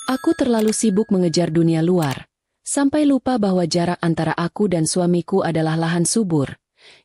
Aku terlalu sibuk mengejar dunia luar, sampai lupa bahwa jarak antara aku dan suamiku adalah lahan subur,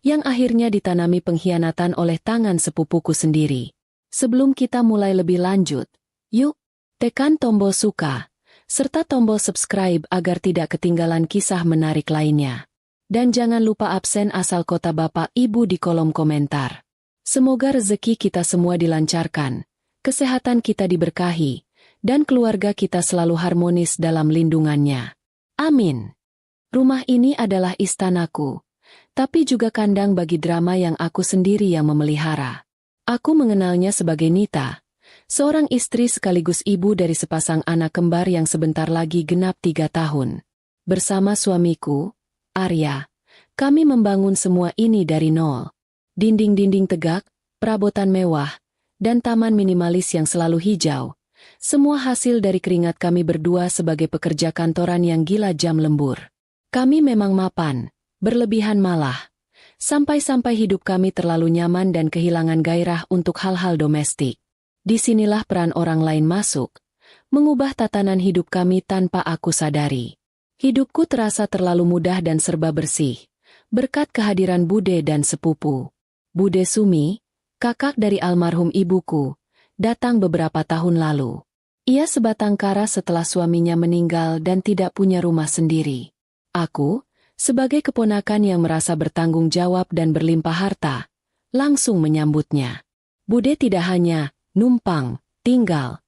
yang akhirnya ditanami pengkhianatan oleh tangan sepupuku sendiri. Sebelum kita mulai lebih lanjut, yuk, tekan tombol suka, serta tombol subscribe agar tidak ketinggalan kisah menarik lainnya. Dan jangan lupa absen asal kota Bapak Ibu di kolom komentar. Semoga rezeki kita semua dilancarkan, kesehatan kita diberkahi, dan keluarga kita selalu harmonis dalam lindungannya. Amin. Rumah ini adalah istanaku, tapi juga kandang bagi drama yang aku sendiri yang memelihara. Aku mengenalnya sebagai Nita, seorang istri sekaligus ibu dari sepasang anak kembar yang sebentar lagi genap 3 tahun. Bersama suamiku, Arya, kami membangun semua ini dari nol. Dinding-dinding tegak, perabotan mewah, dan taman minimalis yang selalu hijau. Semua hasil dari keringat kami berdua sebagai pekerja kantoran yang gila jam lembur. Kami memang mapan, berlebihan malah. Sampai-sampai hidup kami terlalu nyaman dan kehilangan gairah untuk hal-hal domestik. Disinilah peran orang lain masuk, mengubah tatanan hidup kami tanpa aku sadari. Hidupku terasa terlalu mudah dan serba bersih, berkat kehadiran Bude dan sepupu. Bude Sumi, kakak dari almarhum ibuku, datang beberapa tahun lalu. Ia sebatang kara setelah suaminya meninggal dan tidak punya rumah sendiri. Aku, sebagai keponakan yang merasa bertanggung jawab dan berlimpah harta, langsung menyambutnya. Bude tidak hanya numpang, tinggal,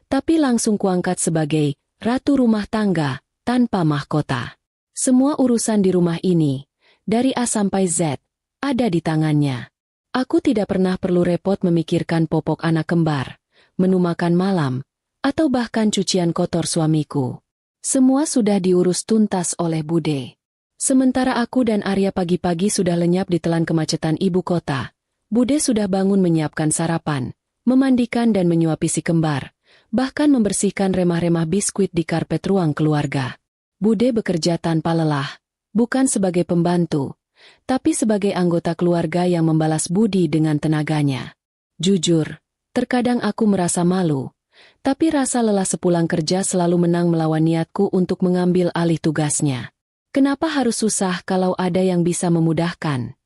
tapi langsung kuangkat sebagai ratu rumah tangga tanpa mahkota. Semua urusan di rumah ini, dari A sampai Z, ada di tangannya. Aku tidak pernah perlu repot memikirkan popok anak kembar, menu makan malam, atau bahkan cucian kotor suamiku. Semua sudah diurus tuntas oleh Bude. Sementara aku dan Arya pagi-pagi sudah lenyap ditelan kemacetan ibu kota, Bude sudah bangun menyiapkan sarapan, memandikan dan menyuapi si kembar, bahkan membersihkan remah-remah biskuit di karpet ruang keluarga. Bude bekerja tanpa lelah, bukan sebagai pembantu, tapi sebagai anggota keluarga yang membalas budi dengan tenaganya. Jujur, terkadang aku merasa malu, tapi rasa lelah sepulang kerja selalu menang melawan niatku untuk mengambil alih tugasnya. Kenapa harus susah kalau ada yang bisa memudahkan?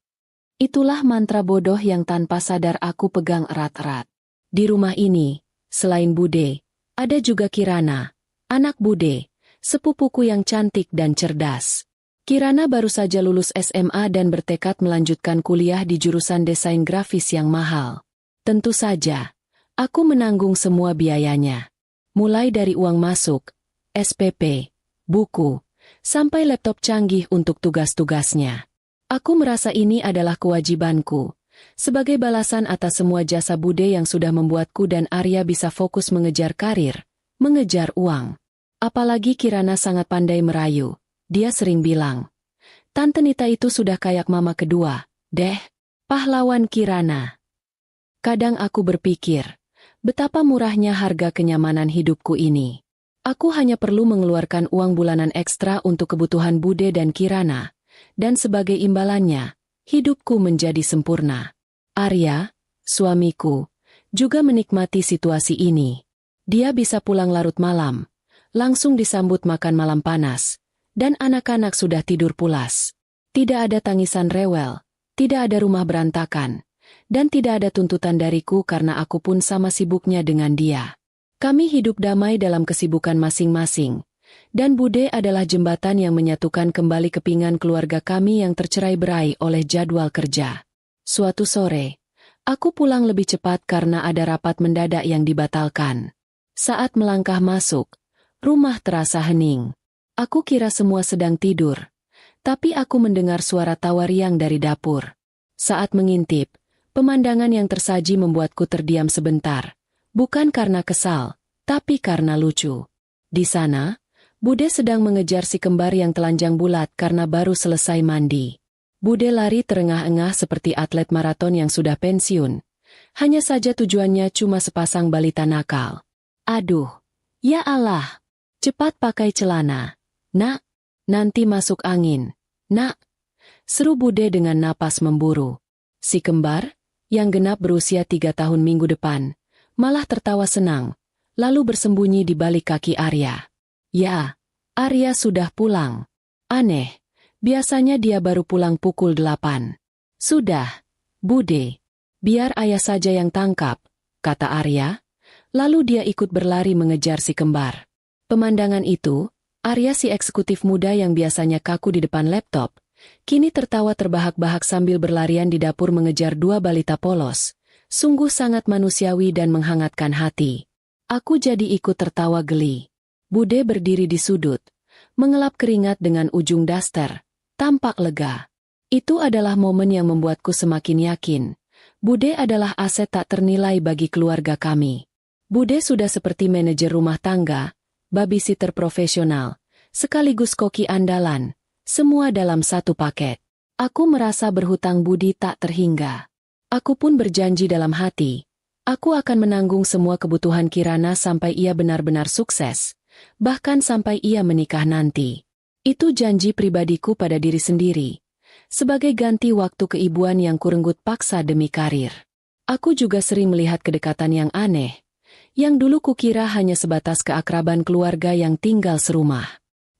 Itulah mantra bodoh yang tanpa sadar aku pegang erat-erat. Di rumah ini, selain Bude, ada juga Kirana, anak Bude, sepupuku yang cantik dan cerdas. Kirana baru saja lulus SMA dan bertekad melanjutkan kuliah di jurusan desain grafis yang mahal. Tentu saja, aku menanggung semua biayanya. Mulai dari uang masuk, SPP, buku, sampai laptop canggih untuk tugas-tugasnya. Aku merasa ini adalah kewajibanku, sebagai balasan atas semua jasa Bude yang sudah membuatku dan Arya bisa fokus mengejar karir, mengejar uang. Apalagi Kirana sangat pandai merayu. Dia sering bilang, "Tante Nita itu sudah kayak mama kedua, deh." Pahlawan Kirana. Kadang aku berpikir, betapa murahnya harga kenyamanan hidupku ini. Aku hanya perlu mengeluarkan uang bulanan ekstra untuk kebutuhan Bude dan Kirana, dan sebagai imbalannya, hidupku menjadi sempurna. Arya, suamiku, juga menikmati situasi ini. Dia bisa pulang larut malam, langsung disambut makan malam panas, dan anak-anak sudah tidur pulas. Tidak ada tangisan rewel, tidak ada rumah berantakan, dan tidak ada tuntutan dariku karena aku pun sama sibuknya dengan dia. Kami hidup damai dalam kesibukan masing-masing, dan Bude adalah jembatan yang menyatukan kembali kepingan keluarga kami yang tercerai-berai oleh jadwal kerja. Suatu sore, aku pulang lebih cepat karena ada rapat mendadak yang dibatalkan. Saat melangkah masuk, rumah terasa hening. Aku kira semua sedang tidur, tapi aku mendengar suara tawa riang dari dapur. Saat mengintip, pemandangan yang tersaji membuatku terdiam sebentar, bukan karena kesal, tapi karena lucu. Di sana, Bude sedang mengejar si kembar yang telanjang bulat karena baru selesai mandi. Bude lari terengah-engah seperti atlet maraton yang sudah pensiun. Hanya saja tujuannya cuma sepasang balita nakal. Aduh, ya Allah, cepat pakai celana. Nak, nanti masuk angin. Nak, seru Bude dengan napas memburu. Si kembar, yang genap berusia 3 tahun minggu depan, malah tertawa senang, lalu bersembunyi di balik kaki Arya. Ya, Arya sudah pulang. Aneh, biasanya dia baru pulang pukul 8. Sudah, Bude. Biar ayah saja yang tangkap, kata Arya. Lalu dia ikut berlari mengejar si kembar. Pemandangan itu, Arya si eksekutif muda yang biasanya kaku di depan laptop, kini tertawa terbahak-bahak sambil berlarian di dapur mengejar dua balita polos. Sungguh sangat manusiawi dan menghangatkan hati. Aku jadi ikut tertawa geli. Bude berdiri di sudut, mengelap keringat dengan ujung daster, tampak lega. Itu adalah momen yang membuatku semakin yakin. Bude adalah aset tak ternilai bagi keluarga kami. Bude sudah seperti manajer rumah tangga, babysitter profesional, sekaligus koki andalan, semua dalam satu paket. Aku merasa berhutang budi tak terhingga. Aku pun berjanji dalam hati, aku akan menanggung semua kebutuhan Kirana sampai ia benar-benar sukses, bahkan sampai ia menikah nanti. Itu janji pribadiku pada diri sendiri, sebagai ganti waktu keibuan yang kurenggut paksa demi karir. Aku juga sering melihat kedekatan yang aneh, yang dulu kukira hanya sebatas keakraban keluarga yang tinggal serumah.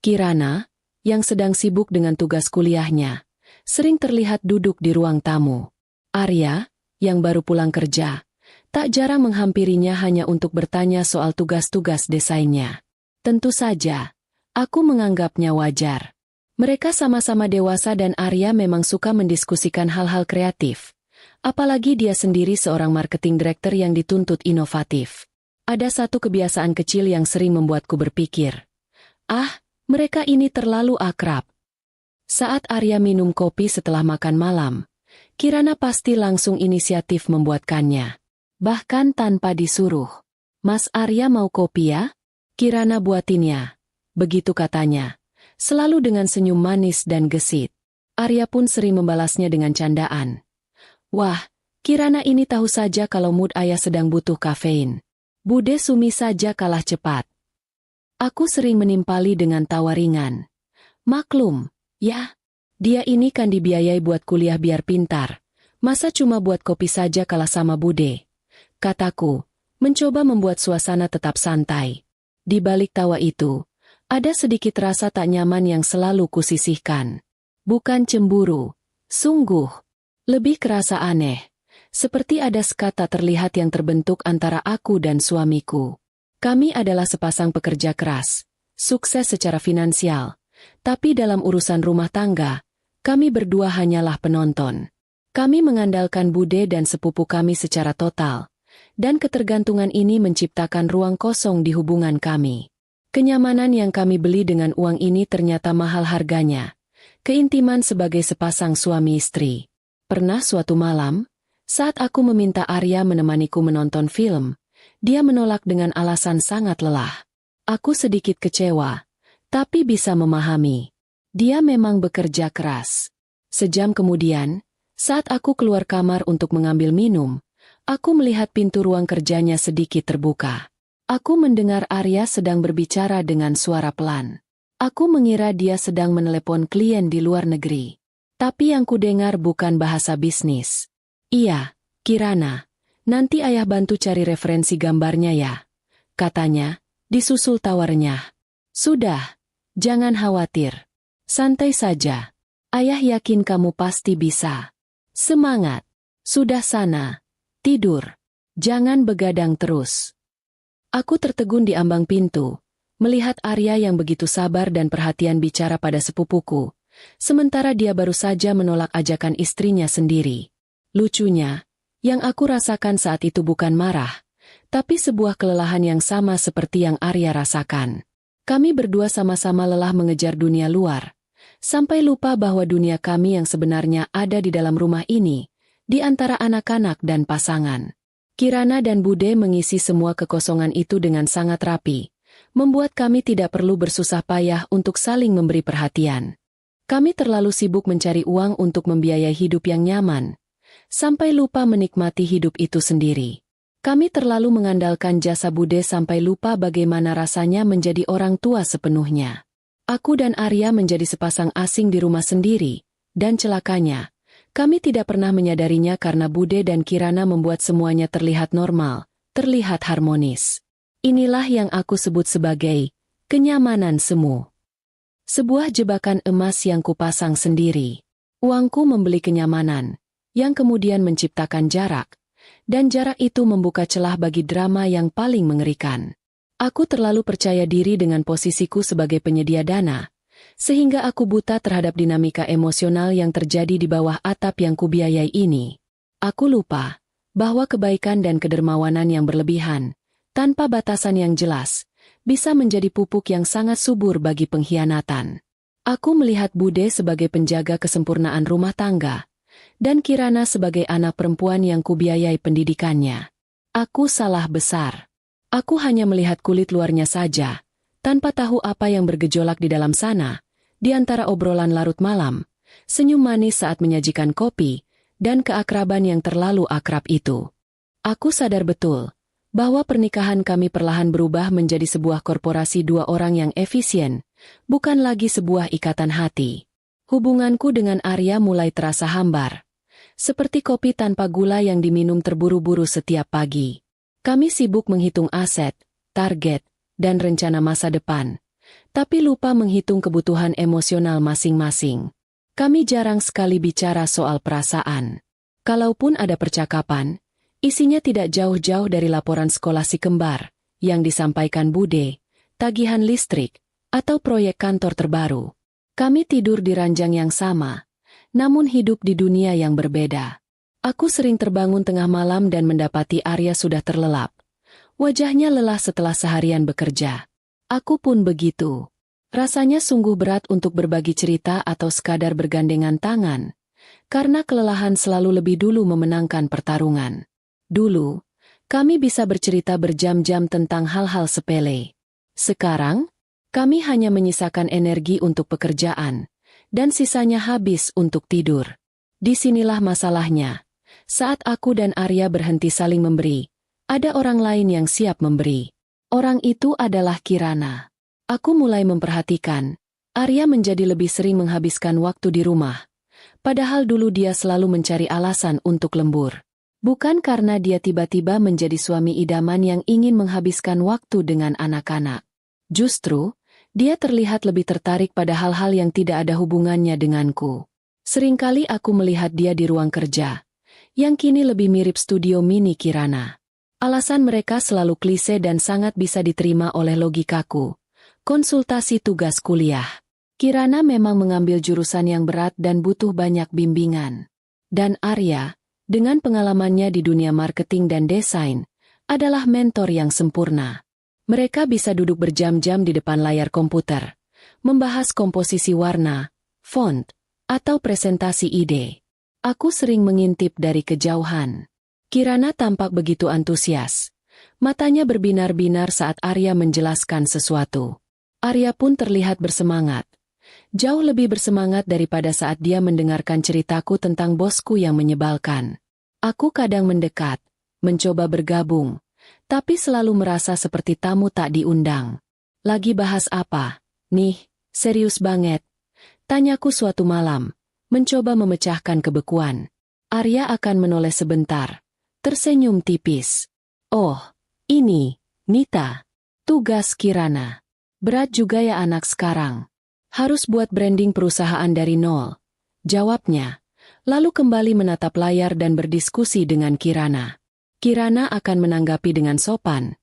Kirana, yang sedang sibuk dengan tugas kuliahnya, sering terlihat duduk di ruang tamu. Arya, yang baru pulang kerja, tak jarang menghampirinya hanya untuk bertanya soal tugas-tugas desainnya. Tentu saja, aku menganggapnya wajar. Mereka sama-sama dewasa dan Arya memang suka mendiskusikan hal-hal kreatif. Apalagi dia sendiri seorang marketing director yang dituntut inovatif. Ada satu kebiasaan kecil yang sering membuatku berpikir, mereka ini terlalu akrab. Saat Arya minum kopi setelah makan malam, Kirana pasti langsung inisiatif membuatkannya. Bahkan tanpa disuruh. Mas Arya mau kopi ya? Kirana buatinnya. Begitu katanya. Selalu dengan senyum manis dan gesit. Arya pun sering membalasnya dengan candaan. Wah, Kirana ini tahu saja kalau mood ayah sedang butuh kafein. Bude Sumi saja kalah cepat. Aku sering menimpali dengan tawa ringan. Maklum, ya. Dia ini kan dibiayai buat kuliah biar pintar. Masa cuma buat kopi saja kalah sama Bude? Kataku, mencoba membuat suasana tetap santai. Di balik tawa itu, ada sedikit rasa tak nyaman yang selalu kusisihkan. Bukan cemburu, sungguh. Lebih kerasa aneh. Seperti ada sekat tak terlihat yang terbentuk antara aku dan suamiku. Kami adalah sepasang pekerja keras, sukses secara finansial. Tapi dalam urusan rumah tangga, kami berdua hanyalah penonton. Kami mengandalkan Bude dan sepupu kami secara total, dan ketergantungan ini menciptakan ruang kosong di hubungan kami. Kenyamanan yang kami beli dengan uang ini ternyata mahal harganya. Keintiman sebagai sepasang suami istri. Pernah suatu malam, saat aku meminta Arya menemaniku menonton film, dia menolak dengan alasan sangat lelah. Aku sedikit kecewa, tapi bisa memahami. Dia memang bekerja keras. Sejam kemudian, saat aku keluar kamar untuk mengambil minum, aku melihat pintu ruang kerjanya sedikit terbuka. Aku mendengar Arya sedang berbicara dengan suara pelan. Aku mengira dia sedang menelepon klien di luar negeri. Tapi yang kudengar bukan bahasa bisnis. Iya, Kirana, nanti ayah bantu cari referensi gambarnya ya. Katanya, disusul tawarnya. Sudah, jangan khawatir. Santai saja. Ayah yakin kamu pasti bisa. Semangat. Sudah sana. Tidur. Jangan begadang terus. Aku tertegun di ambang pintu, melihat Arya yang begitu sabar dan perhatian bicara pada sepupuku, sementara dia baru saja menolak ajakan istrinya sendiri. Lucunya, yang aku rasakan saat itu bukan marah, tapi sebuah kelelahan yang sama seperti yang Arya rasakan. Kami berdua sama-sama lelah mengejar dunia luar, sampai lupa bahwa dunia kami yang sebenarnya ada di dalam rumah ini, di antara anak-anak dan pasangan. Kirana dan Bude mengisi semua kekosongan itu dengan sangat rapi, membuat kami tidak perlu bersusah payah untuk saling memberi perhatian. Kami terlalu sibuk mencari uang untuk membiayai hidup yang nyaman, sampai lupa menikmati hidup itu sendiri. Kami terlalu mengandalkan jasa Bude sampai lupa bagaimana rasanya menjadi orang tua sepenuhnya. Aku dan Arya menjadi sepasang asing di rumah sendiri, dan celakanya, kami tidak pernah menyadarinya karena Bude dan Kirana membuat semuanya terlihat normal, terlihat harmonis. Inilah yang aku sebut sebagai kenyamanan semu. Sebuah jebakan emas yang kupasang sendiri. Uangku membeli kenyamanan, yang kemudian menciptakan jarak, dan jarak itu membuka celah bagi drama yang paling mengerikan. Aku terlalu percaya diri dengan posisiku sebagai penyedia dana, sehingga aku buta terhadap dinamika emosional yang terjadi di bawah atap yang kubiayai ini. Aku lupa bahwa kebaikan dan kedermawanan yang berlebihan, tanpa batasan yang jelas, bisa menjadi pupuk yang sangat subur bagi pengkhianatan. Aku melihat Bude sebagai penjaga kesempurnaan rumah tangga, dan Kirana sebagai anak perempuan yang kubiayai pendidikannya. Aku salah besar. Aku hanya melihat kulit luarnya saja, tanpa tahu apa yang bergejolak di dalam sana, di antara obrolan larut malam, senyum manis saat menyajikan kopi, dan keakraban yang terlalu akrab itu. Aku sadar betul bahwa pernikahan kami perlahan berubah menjadi sebuah korporasi dua orang yang efisien, bukan lagi sebuah ikatan hati. Hubunganku dengan Arya mulai terasa hambar, seperti kopi tanpa gula yang diminum terburu-buru setiap pagi. Kami sibuk menghitung aset, target, dan rencana masa depan, tapi lupa menghitung kebutuhan emosional masing-masing. Kami jarang sekali bicara soal perasaan. Kalaupun ada percakapan, isinya tidak jauh-jauh dari laporan sekolah si kembar yang disampaikan Bude, tagihan listrik, atau proyek kantor terbaru. Kami tidur di ranjang yang sama, namun hidup di dunia yang berbeda. Aku sering terbangun tengah malam dan mendapati Arya sudah terlelap. Wajahnya lelah setelah seharian bekerja. Aku pun begitu. Rasanya sungguh berat untuk berbagi cerita atau sekadar bergandengan tangan, karena kelelahan selalu lebih dulu memenangkan pertarungan. Dulu, kami bisa bercerita berjam-jam tentang hal-hal sepele. Sekarang, kami hanya menyisakan energi untuk pekerjaan, dan sisanya habis untuk tidur. Disinilah masalahnya. Saat aku dan Arya berhenti saling memberi, ada orang lain yang siap memberi. Orang itu adalah Kirana. Aku mulai memperhatikan, Arya menjadi lebih sering menghabiskan waktu di rumah. Padahal dulu dia selalu mencari alasan untuk lembur. Bukan karena dia tiba-tiba menjadi suami idaman yang ingin menghabiskan waktu dengan anak-anak. Justru, dia terlihat lebih tertarik pada hal-hal yang tidak ada hubungannya denganku. Seringkali aku melihat dia di ruang kerja, yang kini lebih mirip studio mini Kirana. Alasan mereka selalu klise dan sangat bisa diterima oleh logikaku. Konsultasi tugas kuliah. Kirana memang mengambil jurusan yang berat dan butuh banyak bimbingan. Dan Arya, dengan pengalamannya di dunia marketing dan desain, adalah mentor yang sempurna. Mereka bisa duduk berjam-jam di depan layar komputer, membahas komposisi warna, font, atau presentasi ide. Aku sering mengintip dari kejauhan. Kirana tampak begitu antusias. Matanya berbinar-binar saat Arya menjelaskan sesuatu. Arya pun terlihat bersemangat. Jauh lebih bersemangat daripada saat dia mendengarkan ceritaku tentang bosku yang menyebalkan. Aku kadang mendekat, mencoba bergabung, tapi selalu merasa seperti tamu tak diundang. Lagi bahas apa? Nih, serius banget. Tanyaku suatu malam, mencoba memecahkan kebekuan. Arya akan menoleh sebentar, tersenyum tipis. Oh, ini, Nita. Tugas Kirana. Berat juga ya anak sekarang. Harus buat branding perusahaan dari nol. Jawabnya, lalu kembali menatap layar dan berdiskusi dengan Kirana. Kirana akan menanggapi dengan sopan,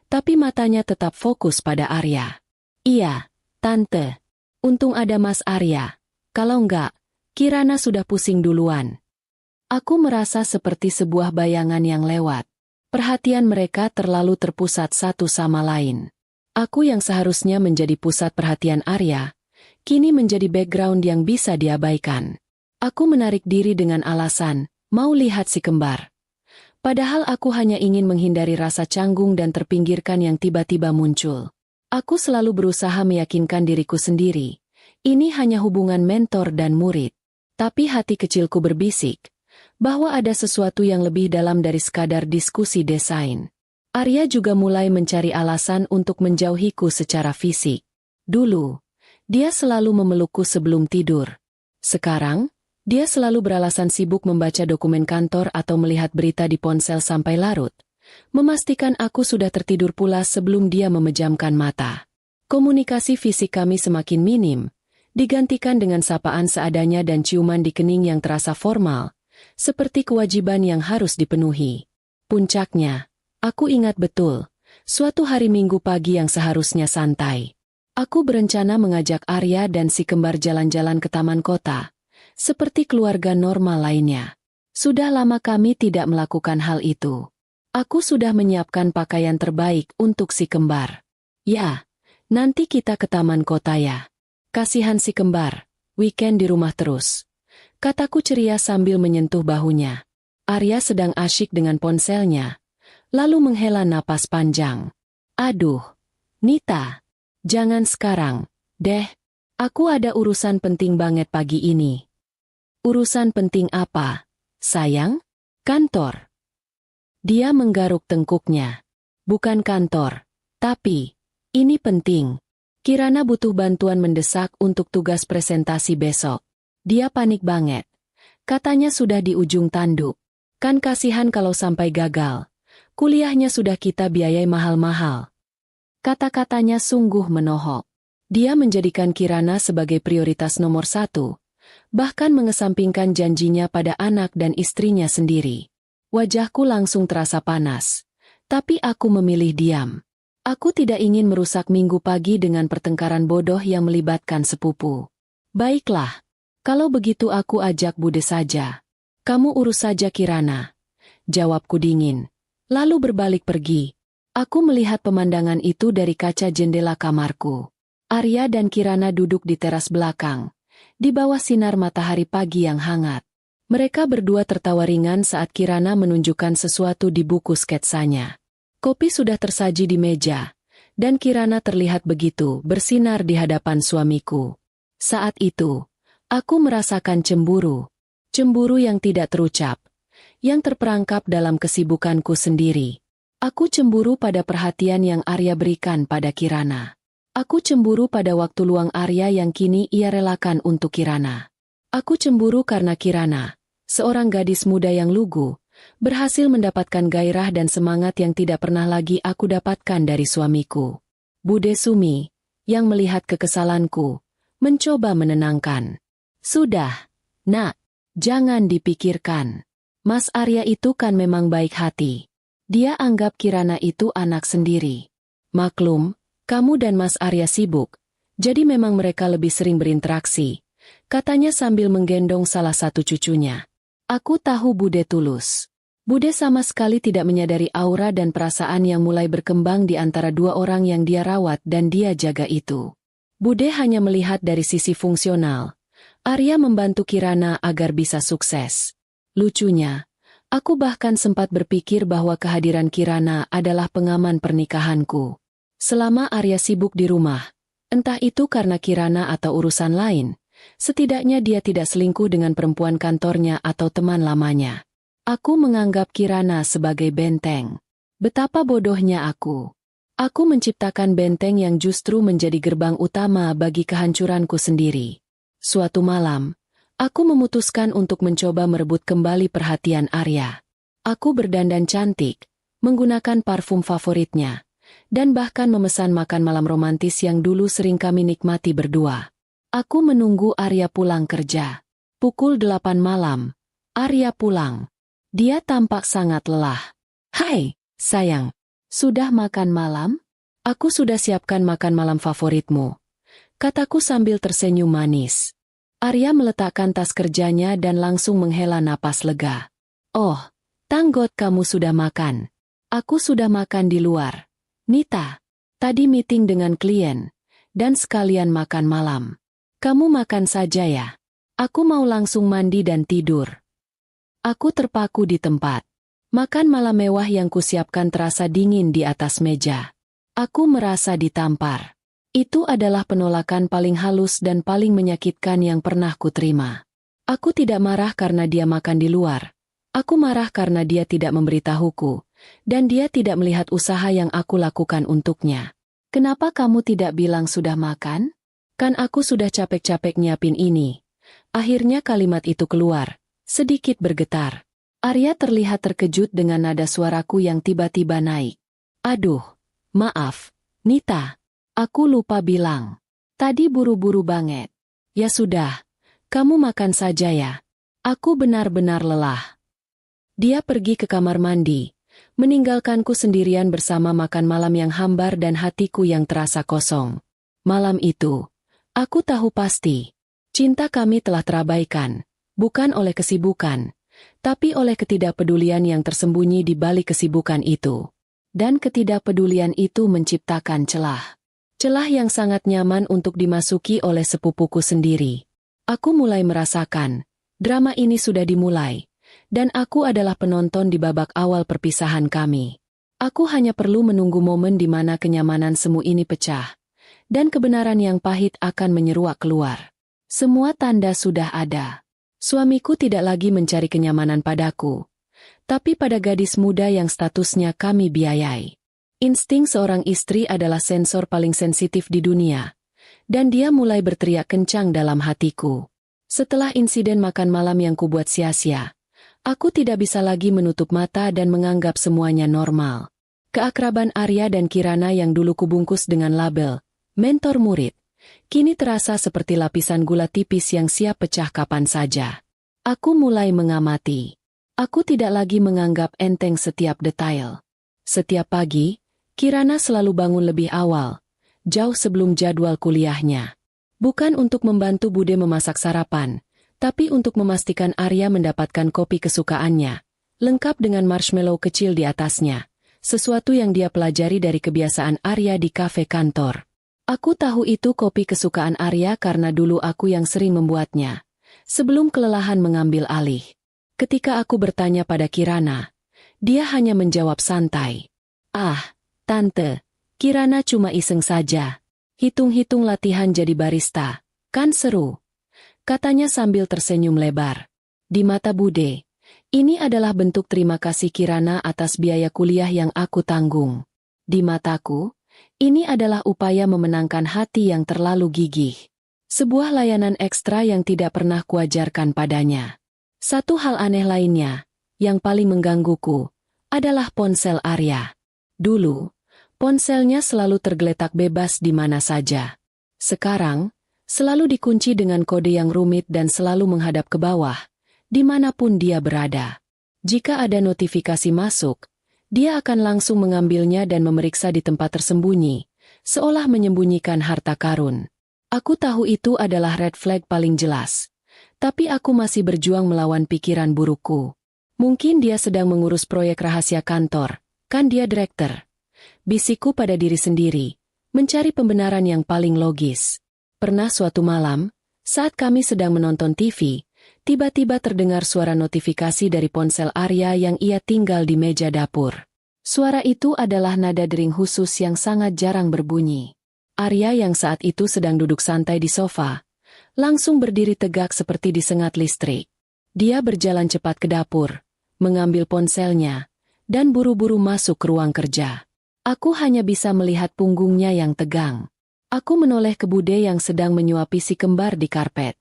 tapi matanya tetap fokus pada Arya. Iya, Tante. Untung ada Mas Arya. Kalau enggak, Kirana sudah pusing duluan. Aku merasa seperti sebuah bayangan yang lewat. Perhatian mereka terlalu terpusat satu sama lain. Aku yang seharusnya menjadi pusat perhatian Arya, kini menjadi background yang bisa diabaikan. Aku menarik diri dengan alasan, mau lihat si kembar. Padahal aku hanya ingin menghindari rasa canggung dan terpinggirkan yang tiba-tiba muncul. Aku selalu berusaha meyakinkan diriku sendiri. Ini hanya hubungan mentor dan murid. Tapi hati kecilku berbisik bahwa ada sesuatu yang lebih dalam dari sekadar diskusi desain. Arya juga mulai mencari alasan untuk menjauhiku secara fisik. Dulu, dia selalu memelukku sebelum tidur. Sekarang, dia selalu beralasan sibuk membaca dokumen kantor atau melihat berita di ponsel sampai larut, memastikan aku sudah tertidur pulas sebelum dia memejamkan mata. Komunikasi fisik kami semakin minim, digantikan dengan sapaan seadanya dan ciuman di kening yang terasa formal, seperti kewajiban yang harus dipenuhi. Puncaknya, aku ingat betul, suatu hari Minggu pagi yang seharusnya santai. Aku berencana mengajak Arya dan si kembar jalan-jalan ke taman kota, seperti keluarga normal lainnya. Sudah lama kami tidak melakukan hal itu. Aku sudah menyiapkan pakaian terbaik untuk si kembar. Ya, nanti kita ke taman kota ya. Kasihan si kembar, weekend di rumah terus. Kataku ceria sambil menyentuh bahunya. Arya sedang asyik dengan ponselnya, lalu menghela napas panjang. Aduh, Nita, jangan sekarang, deh. Aku ada urusan penting banget pagi ini. Urusan penting apa? Sayang? Kantor. Dia menggaruk tengkuknya. Bukan kantor, tapi ini penting. Kirana butuh bantuan mendesak untuk tugas presentasi besok. Dia panik banget. Katanya sudah di ujung tanduk. Kan kasihan kalau sampai gagal. Kuliahnya sudah kita biayai mahal-mahal. Kata-katanya sungguh menohok. Dia menjadikan Kirana sebagai prioritas nomor 1. Bahkan mengesampingkan janjinya pada anak dan istrinya sendiri. Wajahku langsung terasa panas. Tapi aku memilih diam. Aku tidak ingin merusak minggu pagi dengan pertengkaran bodoh yang melibatkan sepupu. Baiklah. Kalau begitu aku ajak Bude saja. Kamu urus saja Kirana. Jawabku dingin. Lalu berbalik pergi. Aku melihat pemandangan itu dari kaca jendela kamarku. Arya dan Kirana duduk di teras belakang, di bawah sinar matahari pagi yang hangat. Mereka berdua tertawa ringan saat Kirana menunjukkan sesuatu di buku sketsanya. Kopi sudah tersaji di meja, dan Kirana terlihat begitu bersinar di hadapan suamiku. Saat itu, aku merasakan cemburu. Cemburu yang tidak terucap, yang terperangkap dalam kesibukanku sendiri. Aku cemburu pada perhatian yang Arya berikan pada Kirana. Aku cemburu pada waktu luang Arya yang kini ia relakan untuk Kirana. Aku cemburu karena Kirana, seorang gadis muda yang lugu, berhasil mendapatkan gairah dan semangat yang tidak pernah lagi aku dapatkan dari suamiku. Bude Sumi, yang melihat kekesalanku, mencoba menenangkan. Sudah, nak, jangan dipikirkan. Mas Arya itu kan memang baik hati. Dia anggap Kirana itu anak sendiri. Maklum, kamu dan Mas Arya sibuk, jadi memang mereka lebih sering berinteraksi, katanya sambil menggendong salah satu cucunya. Aku tahu Bude tulus. Bude sama sekali tidak menyadari aura dan perasaan yang mulai berkembang di antara dua orang yang dia rawat dan dia jaga itu. Bude hanya melihat dari sisi fungsional. Arya membantu Kirana agar bisa sukses. Lucunya, aku bahkan sempat berpikir bahwa kehadiran Kirana adalah pengaman pernikahanku. Selama Arya sibuk di rumah, entah itu karena Kirana atau urusan lain, setidaknya dia tidak selingkuh dengan perempuan kantornya atau teman lamanya. Aku menganggap Kirana sebagai benteng. Betapa bodohnya aku. Aku menciptakan benteng yang justru menjadi gerbang utama bagi kehancuranku sendiri. Suatu malam, aku memutuskan untuk mencoba merebut kembali perhatian Arya. Aku berdandan cantik, menggunakan parfum favoritnya, dan bahkan memesan makan malam romantis yang dulu sering kami nikmati berdua. Aku menunggu Arya pulang kerja. Pukul 8 malam, Arya pulang. Dia tampak sangat lelah. Hai, sayang. Sudah makan malam? Aku sudah siapkan makan malam favoritmu, kataku sambil tersenyum manis. Arya meletakkan tas kerjanya dan langsung menghela napas lega. Oh, tanggot kamu sudah makan. Aku sudah makan di luar. Nita, tadi meeting dengan klien, dan sekalian makan malam. Kamu makan saja ya. Aku mau langsung mandi dan tidur. Aku terpaku di tempat. Makan malam mewah yang kusiapkan terasa dingin di atas meja. Aku merasa ditampar. Itu adalah penolakan paling halus dan paling menyakitkan yang pernah kuterima. Aku tidak marah karena dia makan di luar. Aku marah karena dia tidak memberitahuku. Dan dia tidak melihat usaha yang aku lakukan untuknya. Kenapa kamu tidak bilang sudah makan? Kan aku sudah capek-capek nyiapin ini. Akhirnya kalimat itu keluar, sedikit bergetar. Arya terlihat terkejut dengan nada suaraku yang tiba-tiba naik. Aduh, maaf, Nita. Aku lupa bilang. Tadi buru-buru banget. Ya sudah, kamu makan saja ya. Aku benar-benar lelah. Dia pergi ke kamar mandi, meninggalkanku sendirian bersama makan malam yang hambar dan hatiku yang terasa kosong. Malam itu, aku tahu pasti, cinta kami telah terabaikan, bukan oleh kesibukan, tapi oleh ketidakpedulian yang tersembunyi di balik kesibukan itu. Dan ketidakpedulian itu menciptakan celah. Celah yang sangat nyaman untuk dimasuki oleh sepupuku sendiri. Aku mulai merasakan, drama ini sudah dimulai, dan aku adalah penonton di babak awal perpisahan kami. Aku hanya perlu menunggu momen di mana kenyamanan semu ini pecah, dan kebenaran yang pahit akan menyeruak keluar. Semua tanda sudah ada. Suamiku tidak lagi mencari kenyamanan padaku, tapi pada gadis muda yang statusnya kami biayai. Insting seorang istri adalah sensor paling sensitif di dunia, dan dia mulai berteriak kencang dalam hatiku. Setelah insiden makan malam yang kubuat sia-sia, aku tidak bisa lagi menutup mata dan menganggap semuanya normal. Keakraban Arya dan Kirana yang dulu kubungkus dengan label mentor murid, kini terasa seperti lapisan gula tipis yang siap pecah kapan saja. Aku mulai mengamati. Aku tidak lagi menganggap enteng setiap detail. Setiap pagi, Kirana selalu bangun lebih awal, jauh sebelum jadwal kuliahnya. Bukan untuk membantu Bude memasak sarapan, tapi untuk memastikan Arya mendapatkan kopi kesukaannya, lengkap dengan marshmallow kecil di atasnya, sesuatu yang dia pelajari dari kebiasaan Arya di kafe kantor. Aku tahu itu kopi kesukaan Arya karena dulu aku yang sering membuatnya, sebelum kelelahan mengambil alih. Ketika aku bertanya pada Kirana, dia hanya menjawab santai. Ah, Tante, Kirana cuma iseng saja. Hitung-hitung latihan jadi barista, kan seru? Katanya sambil tersenyum lebar. Di mata Bude, ini adalah bentuk terima kasih Kirana atas biaya kuliah yang aku tanggung. Di mataku, ini adalah upaya memenangkan hati yang terlalu gigih. Sebuah layanan ekstra yang tidak pernah kuajarkan padanya. Satu hal aneh lainnya, yang paling menggangguku, adalah ponsel Arya. Dulu, ponselnya selalu tergeletak bebas di mana saja. Sekarang, selalu dikunci dengan kode yang rumit dan selalu menghadap ke bawah, dimanapun dia berada. Jika ada notifikasi masuk, dia akan langsung mengambilnya dan memeriksa di tempat tersembunyi, seolah menyembunyikan harta karun. Aku tahu itu adalah red flag paling jelas, tapi aku masih berjuang melawan pikiran burukku. Mungkin dia sedang mengurus proyek rahasia kantor, kan dia direktur. Bisikku pada diri sendiri, mencari pembenaran yang paling logis. Pernah suatu malam, saat kami sedang menonton TV, tiba-tiba terdengar suara notifikasi dari ponsel Arya yang ia tinggal di meja dapur. Suara itu adalah nada dering khusus yang sangat jarang berbunyi. Arya yang saat itu sedang duduk santai di sofa, langsung berdiri tegak seperti disengat listrik. Dia berjalan cepat ke dapur, mengambil ponselnya, dan buru-buru masuk ke ruang kerja. Aku hanya bisa melihat punggungnya yang tegang. Aku menoleh ke Bude yang sedang menyuapi si kembar di karpet.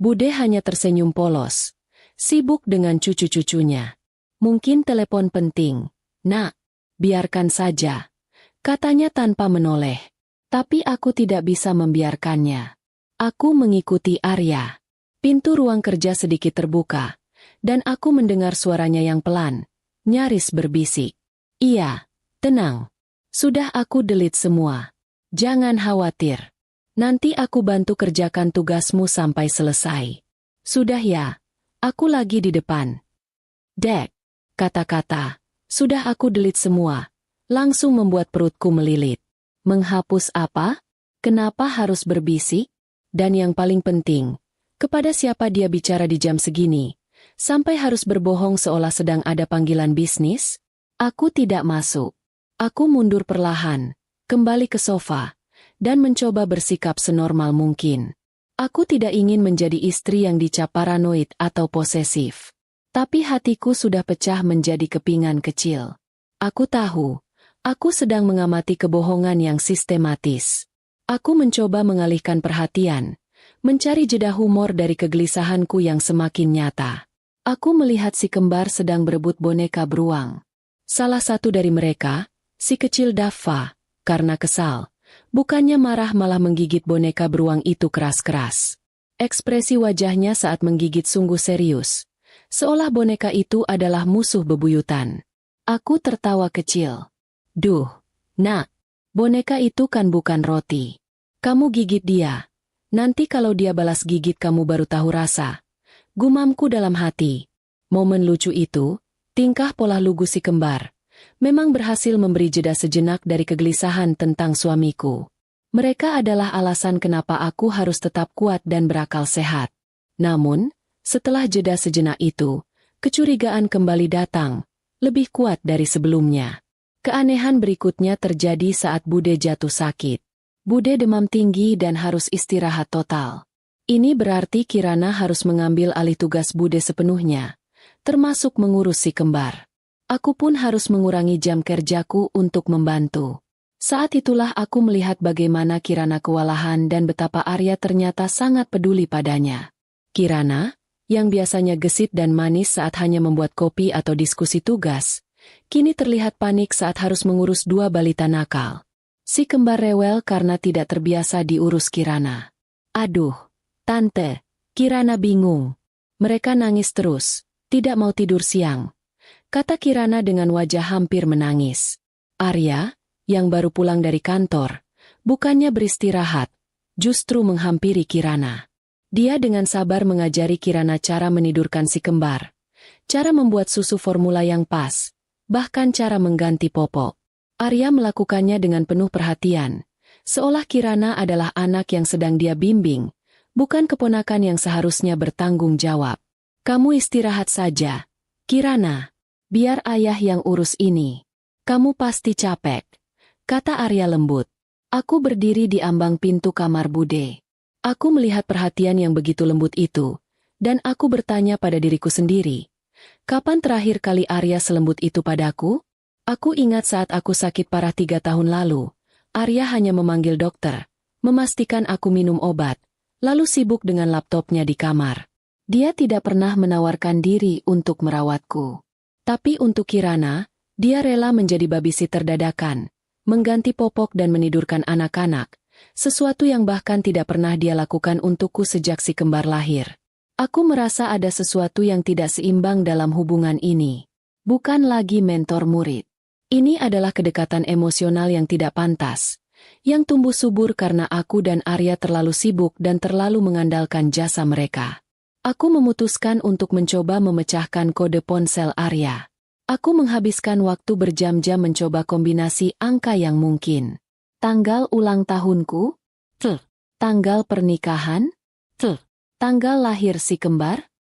Bude hanya tersenyum polos, sibuk dengan cucu-cucunya. Mungkin telepon penting. Nak, biarkan saja, katanya tanpa menoleh. Tapi aku tidak bisa membiarkannya. Aku mengikuti Arya. Pintu ruang kerja sedikit terbuka, dan aku mendengar suaranya yang pelan, nyaris berbisik. Iya, tenang. Sudah aku delete semua. Jangan khawatir. Nanti aku bantu kerjakan tugasmu sampai selesai. Sudah ya, aku lagi di depan. Dek, kata-kata, sudah aku delete semua. Langsung membuat perutku melilit. Menghapus apa? Kenapa harus berbisik? Dan yang paling penting, kepada siapa dia bicara di jam segini? Sampai harus berbohong seolah sedang ada panggilan bisnis? Aku tidak masuk. Aku mundur perlahan, kembali ke sofa, dan mencoba bersikap senormal mungkin. Aku tidak ingin menjadi istri yang dicap paranoid atau posesif. Tapi hatiku sudah pecah menjadi kepingan kecil. Aku tahu, aku sedang mengamati kebohongan yang sistematis. Aku mencoba mengalihkan perhatian, mencari jeda humor dari kegelisahanku yang semakin nyata. Aku melihat si kembar sedang berebut boneka beruang. Salah satu dari mereka, si kecil Dava, karena kesal, bukannya marah malah menggigit boneka beruang itu keras-keras. Ekspresi wajahnya saat menggigit sungguh serius, seolah boneka itu adalah musuh bebuyutan. Aku tertawa kecil. Duh, nak, boneka itu kan bukan roti. Kamu gigit dia. Nanti kalau dia balas gigit kamu baru tahu rasa. Gumamku dalam hati. Momen lucu itu, tingkah pola lugu si kembar, memang berhasil memberi jeda sejenak dari kegelisahan tentang suamiku. Mereka adalah alasan kenapa aku harus tetap kuat dan berakal sehat. Namun, setelah jeda sejenak itu, kecurigaan kembali datang, lebih kuat dari sebelumnya. Keanehan berikutnya terjadi saat Bude jatuh sakit. Bude demam tinggi dan harus istirahat total. Ini berarti Kirana harus mengambil alih tugas Bude sepenuhnya, termasuk mengurus si kembar. Aku pun harus mengurangi jam kerjaku untuk membantu. Saat itulah aku melihat bagaimana Kirana kewalahan dan betapa Arya ternyata sangat peduli padanya. Kirana, yang biasanya gesit dan manis saat hanya membuat kopi atau diskusi tugas, kini terlihat panik saat harus mengurus dua balita nakal. Si kembar rewel karena tidak terbiasa diurus Kirana. Aduh, tante, Kirana bingung. Mereka nangis terus, tidak mau tidur siang, kata Kirana dengan wajah hampir menangis. Arya, yang baru pulang dari kantor, bukannya beristirahat, justru menghampiri Kirana. Dia dengan sabar mengajari Kirana cara menidurkan si kembar, cara membuat susu formula yang pas, bahkan cara mengganti popok. Arya melakukannya dengan penuh perhatian, seolah Kirana adalah anak yang sedang dia bimbing, bukan keponakan yang seharusnya bertanggung jawab. Kamu istirahat saja, Kirana. Biar ayah yang urus ini. Kamu pasti capek, kata Arya lembut. Aku berdiri di ambang pintu kamar Bude. Aku melihat perhatian yang begitu lembut itu, dan aku bertanya pada diriku sendiri. Kapan terakhir kali Arya selembut itu padaku? Aku ingat saat aku sakit parah 3 tahun lalu, Arya hanya memanggil dokter, memastikan aku minum obat, lalu sibuk dengan laptopnya di kamar. Dia tidak pernah menawarkan diri untuk merawatku. Tapi untuk Kirana, dia rela menjadi babysitter dadakan, mengganti popok dan menidurkan anak-anak, sesuatu yang bahkan tidak pernah dia lakukan untukku sejak si kembar lahir. Aku merasa ada sesuatu yang tidak seimbang dalam hubungan ini. Bukan lagi mentor-murid. Ini adalah kedekatan emosional yang tidak pantas, yang tumbuh subur karena aku dan Arya terlalu sibuk dan terlalu mengandalkan jasa mereka. Aku memutuskan untuk mencoba memecahkan kode ponsel Arya. Aku menghabiskan waktu berjam-jam mencoba kombinasi angka yang mungkin. Tanggal ulang tahunku? Tanggal pernikahan? Tanggal lahir si kembar?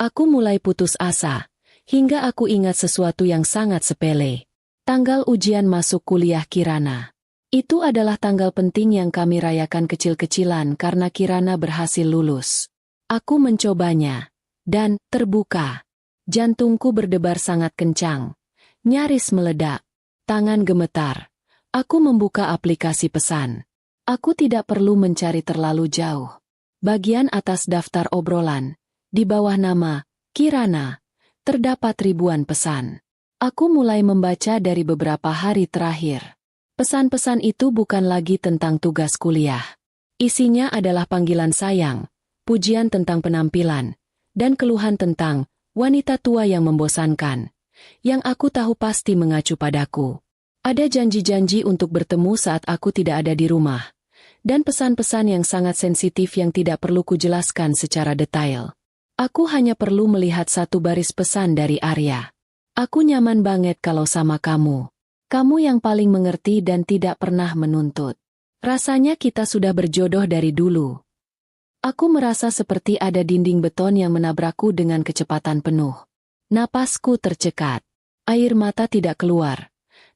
Aku mulai putus asa, hingga aku ingat sesuatu yang sangat sepele. Tanggal ujian masuk kuliah Kirana. Itu adalah tanggal penting yang kami rayakan kecil-kecilan karena Kirana berhasil lulus. Aku mencobanya, dan terbuka. Jantungku berdebar sangat kencang, nyaris meledak. Tangan gemetar. Aku membuka aplikasi pesan. Aku tidak perlu mencari terlalu jauh. Bagian atas daftar obrolan, di bawah nama Kirana, terdapat ribuan pesan. Aku mulai membaca dari beberapa hari terakhir. Pesan-pesan itu bukan lagi tentang tugas kuliah. Isinya adalah panggilan sayang, pujian tentang penampilan, dan keluhan tentang wanita tua yang membosankan, yang aku tahu pasti mengacu padaku. Ada janji-janji untuk bertemu saat aku tidak ada di rumah, dan pesan-pesan yang sangat sensitif yang tidak perlu kujelaskan secara detail. Aku hanya perlu melihat satu baris pesan dari Arya. Aku nyaman banget kalau sama kamu. Kamu yang paling mengerti dan tidak pernah menuntut. Rasanya kita sudah berjodoh dari dulu. Aku merasa seperti ada dinding beton yang menabrakku dengan kecepatan penuh. Napasku tercekat. Air mata tidak keluar,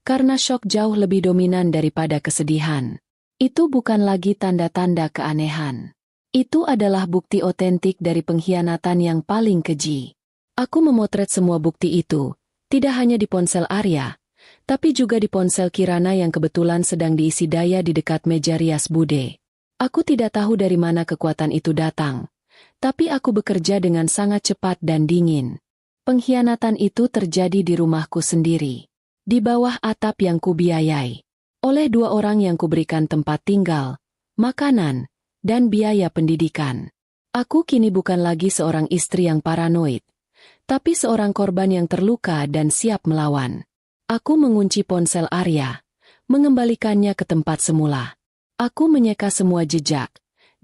karena syok jauh lebih dominan daripada kesedihan. Itu bukan lagi tanda-tanda keanehan. Itu adalah bukti otentik dari pengkhianatan yang paling keji. Aku memotret semua bukti itu, tidak hanya di ponsel Arya, tapi juga di ponsel Kirana yang kebetulan sedang diisi daya di dekat meja rias Bude. Aku tidak tahu dari mana kekuatan itu datang, Tapi aku bekerja dengan sangat cepat dan dingin. Pengkhianatan itu terjadi di rumahku sendiri. Di bawah atap yang kubiayai. Oleh 2 orang yang kuberikan tempat tinggal, makanan, dan biaya pendidikan. Aku kini bukan lagi seorang istri yang paranoid, tapi seorang korban yang terluka dan siap melawan. Aku mengunci ponsel Arya, mengembalikannya ke tempat semula. Aku menyeka semua jejak,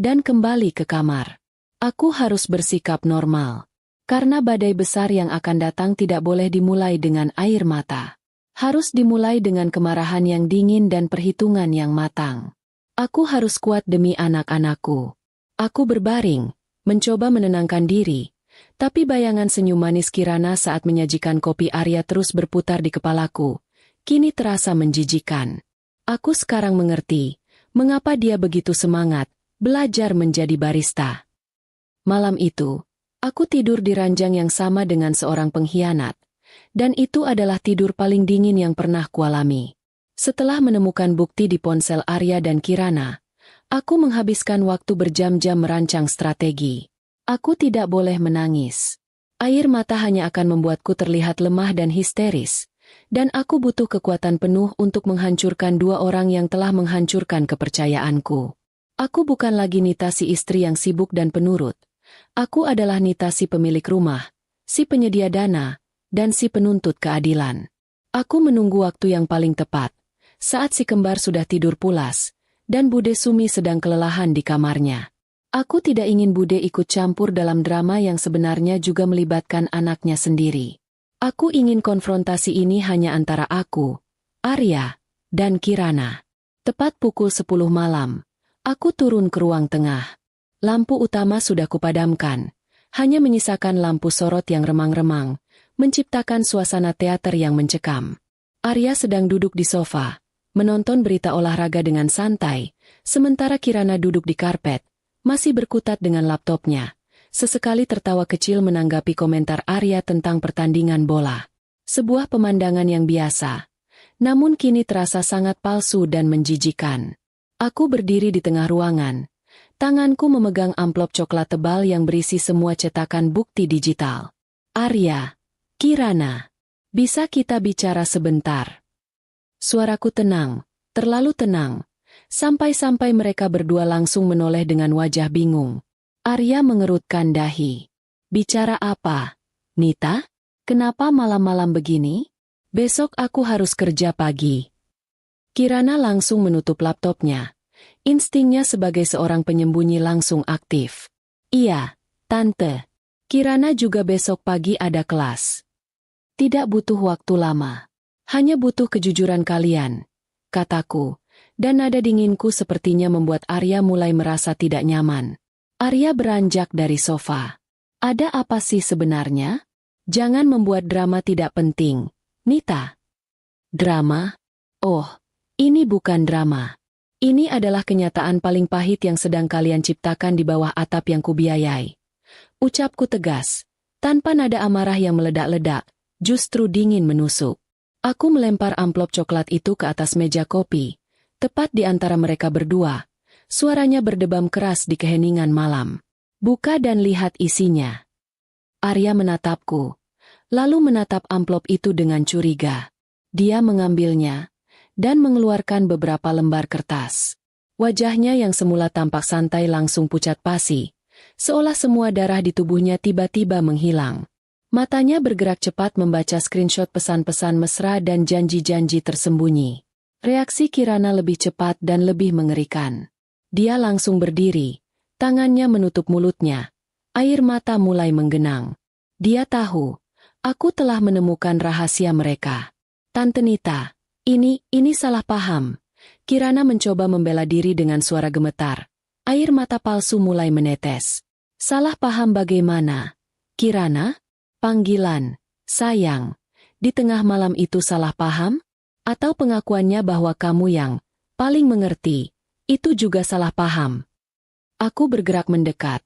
dan kembali ke kamar. Aku harus bersikap normal. Karena badai besar yang akan datang tidak boleh dimulai dengan air mata. Harus dimulai dengan kemarahan yang dingin dan perhitungan yang matang. Aku harus kuat demi anak-anakku. Aku berbaring, mencoba menenangkan diri, tapi bayangan senyum manis Kirana saat menyajikan kopi Arya terus berputar di kepalaku. Kini terasa menjijikan. Aku sekarang mengerti, mengapa dia begitu semangat, belajar menjadi barista. Malam itu, aku tidur di ranjang yang sama dengan seorang pengkhianat, dan itu adalah tidur paling dingin yang pernah kualami. Setelah menemukan bukti di ponsel Arya dan Kirana, aku menghabiskan waktu berjam-jam merancang strategi. Aku tidak boleh menangis. Air mata hanya akan membuatku terlihat lemah dan histeris, dan aku butuh kekuatan penuh untuk menghancurkan 2 orang yang telah menghancurkan kepercayaanku. Aku bukan lagi Nita si istri yang sibuk dan penurut. Aku adalah Nita si pemilik rumah, si penyedia dana, dan si penuntut keadilan. Aku menunggu waktu yang paling tepat, saat si kembar sudah tidur pulas, dan Bude Sumi sedang kelelahan di kamarnya. Aku tidak ingin Bude ikut campur dalam drama yang sebenarnya juga melibatkan anaknya sendiri. Aku ingin konfrontasi ini hanya antara aku, Arya, dan Kirana. Tepat pukul 10 malam, aku turun ke ruang tengah. Lampu utama sudah kupadamkan, hanya menyisakan lampu sorot yang remang-remang, menciptakan suasana teater yang mencekam. Arya sedang duduk di sofa, menonton berita olahraga dengan santai, sementara Kirana duduk di karpet, masih berkutat dengan laptopnya. Sesekali tertawa kecil menanggapi komentar Arya tentang pertandingan bola. Sebuah pemandangan yang biasa, namun kini terasa sangat palsu dan menjijikan. Aku berdiri di tengah ruangan. Tanganku memegang amplop coklat tebal yang berisi semua cetakan bukti digital. Arya, Kirana, bisa kita bicara sebentar? Suaraku tenang, terlalu tenang, sampai-sampai mereka berdua langsung menoleh dengan wajah bingung. Arya mengerutkan dahi. Bicara apa? Nita? Kenapa malam-malam begini? Besok aku harus kerja pagi. Kirana langsung menutup laptopnya. Instingnya sebagai seorang penyembunyi langsung aktif. Iya, Tante. Kirana juga besok pagi ada kelas. Tidak butuh waktu lama. Hanya butuh kejujuran kalian, kataku, dan nada dinginku sepertinya membuat Arya mulai merasa tidak nyaman. Arya beranjak dari sofa. Ada apa sih sebenarnya? Jangan membuat drama tidak penting, Nita. Drama? Oh, ini bukan drama. Ini adalah kenyataan paling pahit yang sedang kalian ciptakan di bawah atap yang kubiayai. Ucapku tegas, tanpa nada amarah yang meledak-ledak, justru dingin menusuk. Aku melempar amplop coklat itu ke atas meja kopi, tepat di antara mereka berdua. Suaranya berdebam keras di keheningan malam. Buka dan lihat isinya. Arya menatapku, lalu menatap amplop itu dengan curiga. Dia mengambilnya dan mengeluarkan beberapa lembar kertas. Wajahnya yang semula tampak santai langsung pucat pasi, seolah semua darah di tubuhnya tiba-tiba menghilang. Matanya bergerak cepat membaca screenshot pesan-pesan mesra dan janji-janji tersembunyi. Reaksi Kirana lebih cepat dan lebih mengerikan. Dia langsung berdiri, tangannya menutup mulutnya. Air mata mulai menggenang. Dia tahu, aku telah menemukan rahasia mereka. Tante Nita. Ini salah paham. Kirana mencoba membela diri dengan suara gemetar. Air mata palsu mulai menetes. Salah paham bagaimana? Kirana? Panggilan, sayang. Di tengah malam itu salah paham? Atau pengakuannya bahwa kamu yang paling mengerti, itu juga salah paham? Aku bergerak mendekat,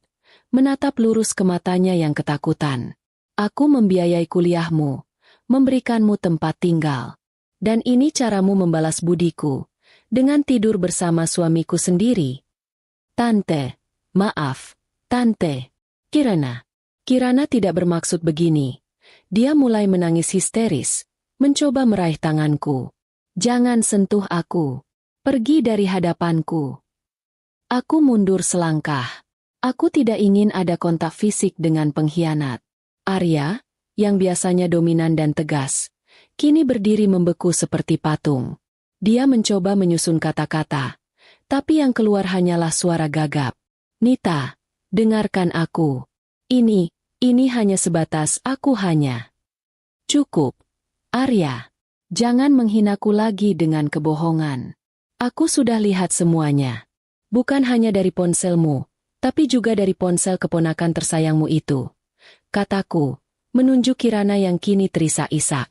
menatap lurus ke matanya yang ketakutan. Aku membiayai kuliahmu, memberikanmu tempat tinggal. Dan ini caramu membalas budiku, dengan tidur bersama suamiku sendiri. Tante, maaf, Tante. Kirana. Kirana tidak bermaksud begini. Dia mulai menangis histeris, mencoba meraih tanganku. Jangan sentuh aku. Pergi dari hadapanku. Aku mundur selangkah. Aku tidak ingin ada kontak fisik dengan pengkhianat. Arya, yang biasanya dominan dan tegas, kini berdiri membeku seperti patung. Dia mencoba menyusun kata-kata, tapi yang keluar hanyalah suara gagap. Nita, dengarkan aku. Ini hanya sebatas aku hanya. Cukup. Arya, jangan menghinaku lagi dengan kebohongan. Aku sudah lihat semuanya. Bukan hanya dari ponselmu, tapi juga dari ponsel keponakan tersayangmu itu. Kataku, menunjuk Kirana yang kini terisak-isak.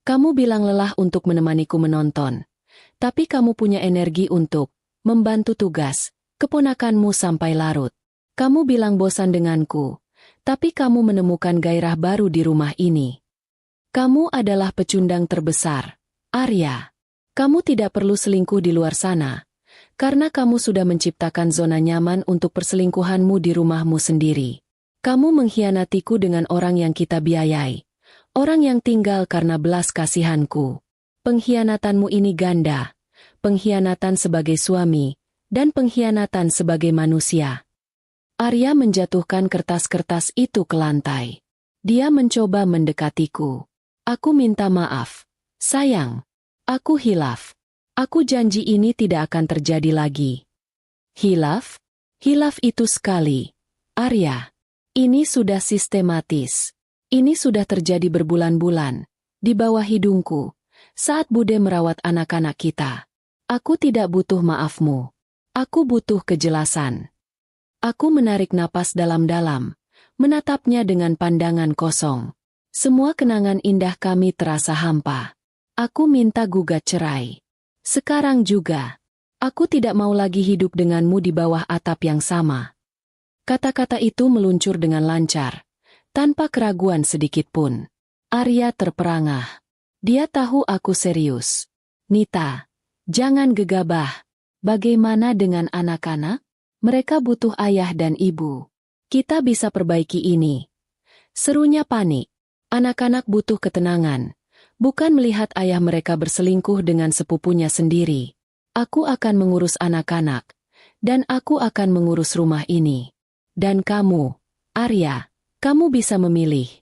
Kamu bilang lelah untuk menemaniku menonton. Tapi kamu punya energi untuk membantu tugas keponakanmu sampai larut. Kamu bilang bosan denganku, tapi kamu menemukan gairah baru di rumah ini. Kamu adalah pecundang terbesar, Arya. Kamu tidak perlu selingkuh di luar sana, karena kamu sudah menciptakan zona nyaman untuk perselingkuhanmu di rumahmu sendiri. Kamu mengkhianatiku dengan orang yang kita biayai, orang yang tinggal karena belas kasihanku. Pengkhianatanmu ini ganda, pengkhianatan sebagai suami, dan pengkhianatan sebagai manusia. Arya menjatuhkan kertas-kertas itu ke lantai. Dia mencoba mendekatiku. Aku minta maaf. Sayang. Aku hilaf. Aku janji ini tidak akan terjadi lagi. Hilaf? Hilaf itu sekali. Arya. Ini sudah sistematis. Ini sudah terjadi berbulan-bulan. Di bawah hidungku. Saat Bude merawat anak-anak kita. Aku tidak butuh maafmu. Aku butuh kejelasan. Aku menarik napas dalam-dalam, menatapnya dengan pandangan kosong. Semua kenangan indah kami terasa hampa. Aku minta gugat cerai. Sekarang juga. Aku tidak mau lagi hidup denganmu di bawah atap yang sama. Kata-kata itu meluncur dengan lancar, tanpa keraguan sedikit pun. Arya terperangah. Dia tahu aku serius. Nita, jangan gegabah. Bagaimana dengan anak-anak? Mereka butuh ayah dan ibu. Kita bisa perbaiki ini. Serunya panik. Anak-anak butuh ketenangan. Bukan melihat ayah mereka berselingkuh dengan sepupunya sendiri. Aku akan mengurus anak-anak. Dan aku akan mengurus rumah ini. Dan kamu, Arya, kamu bisa memilih.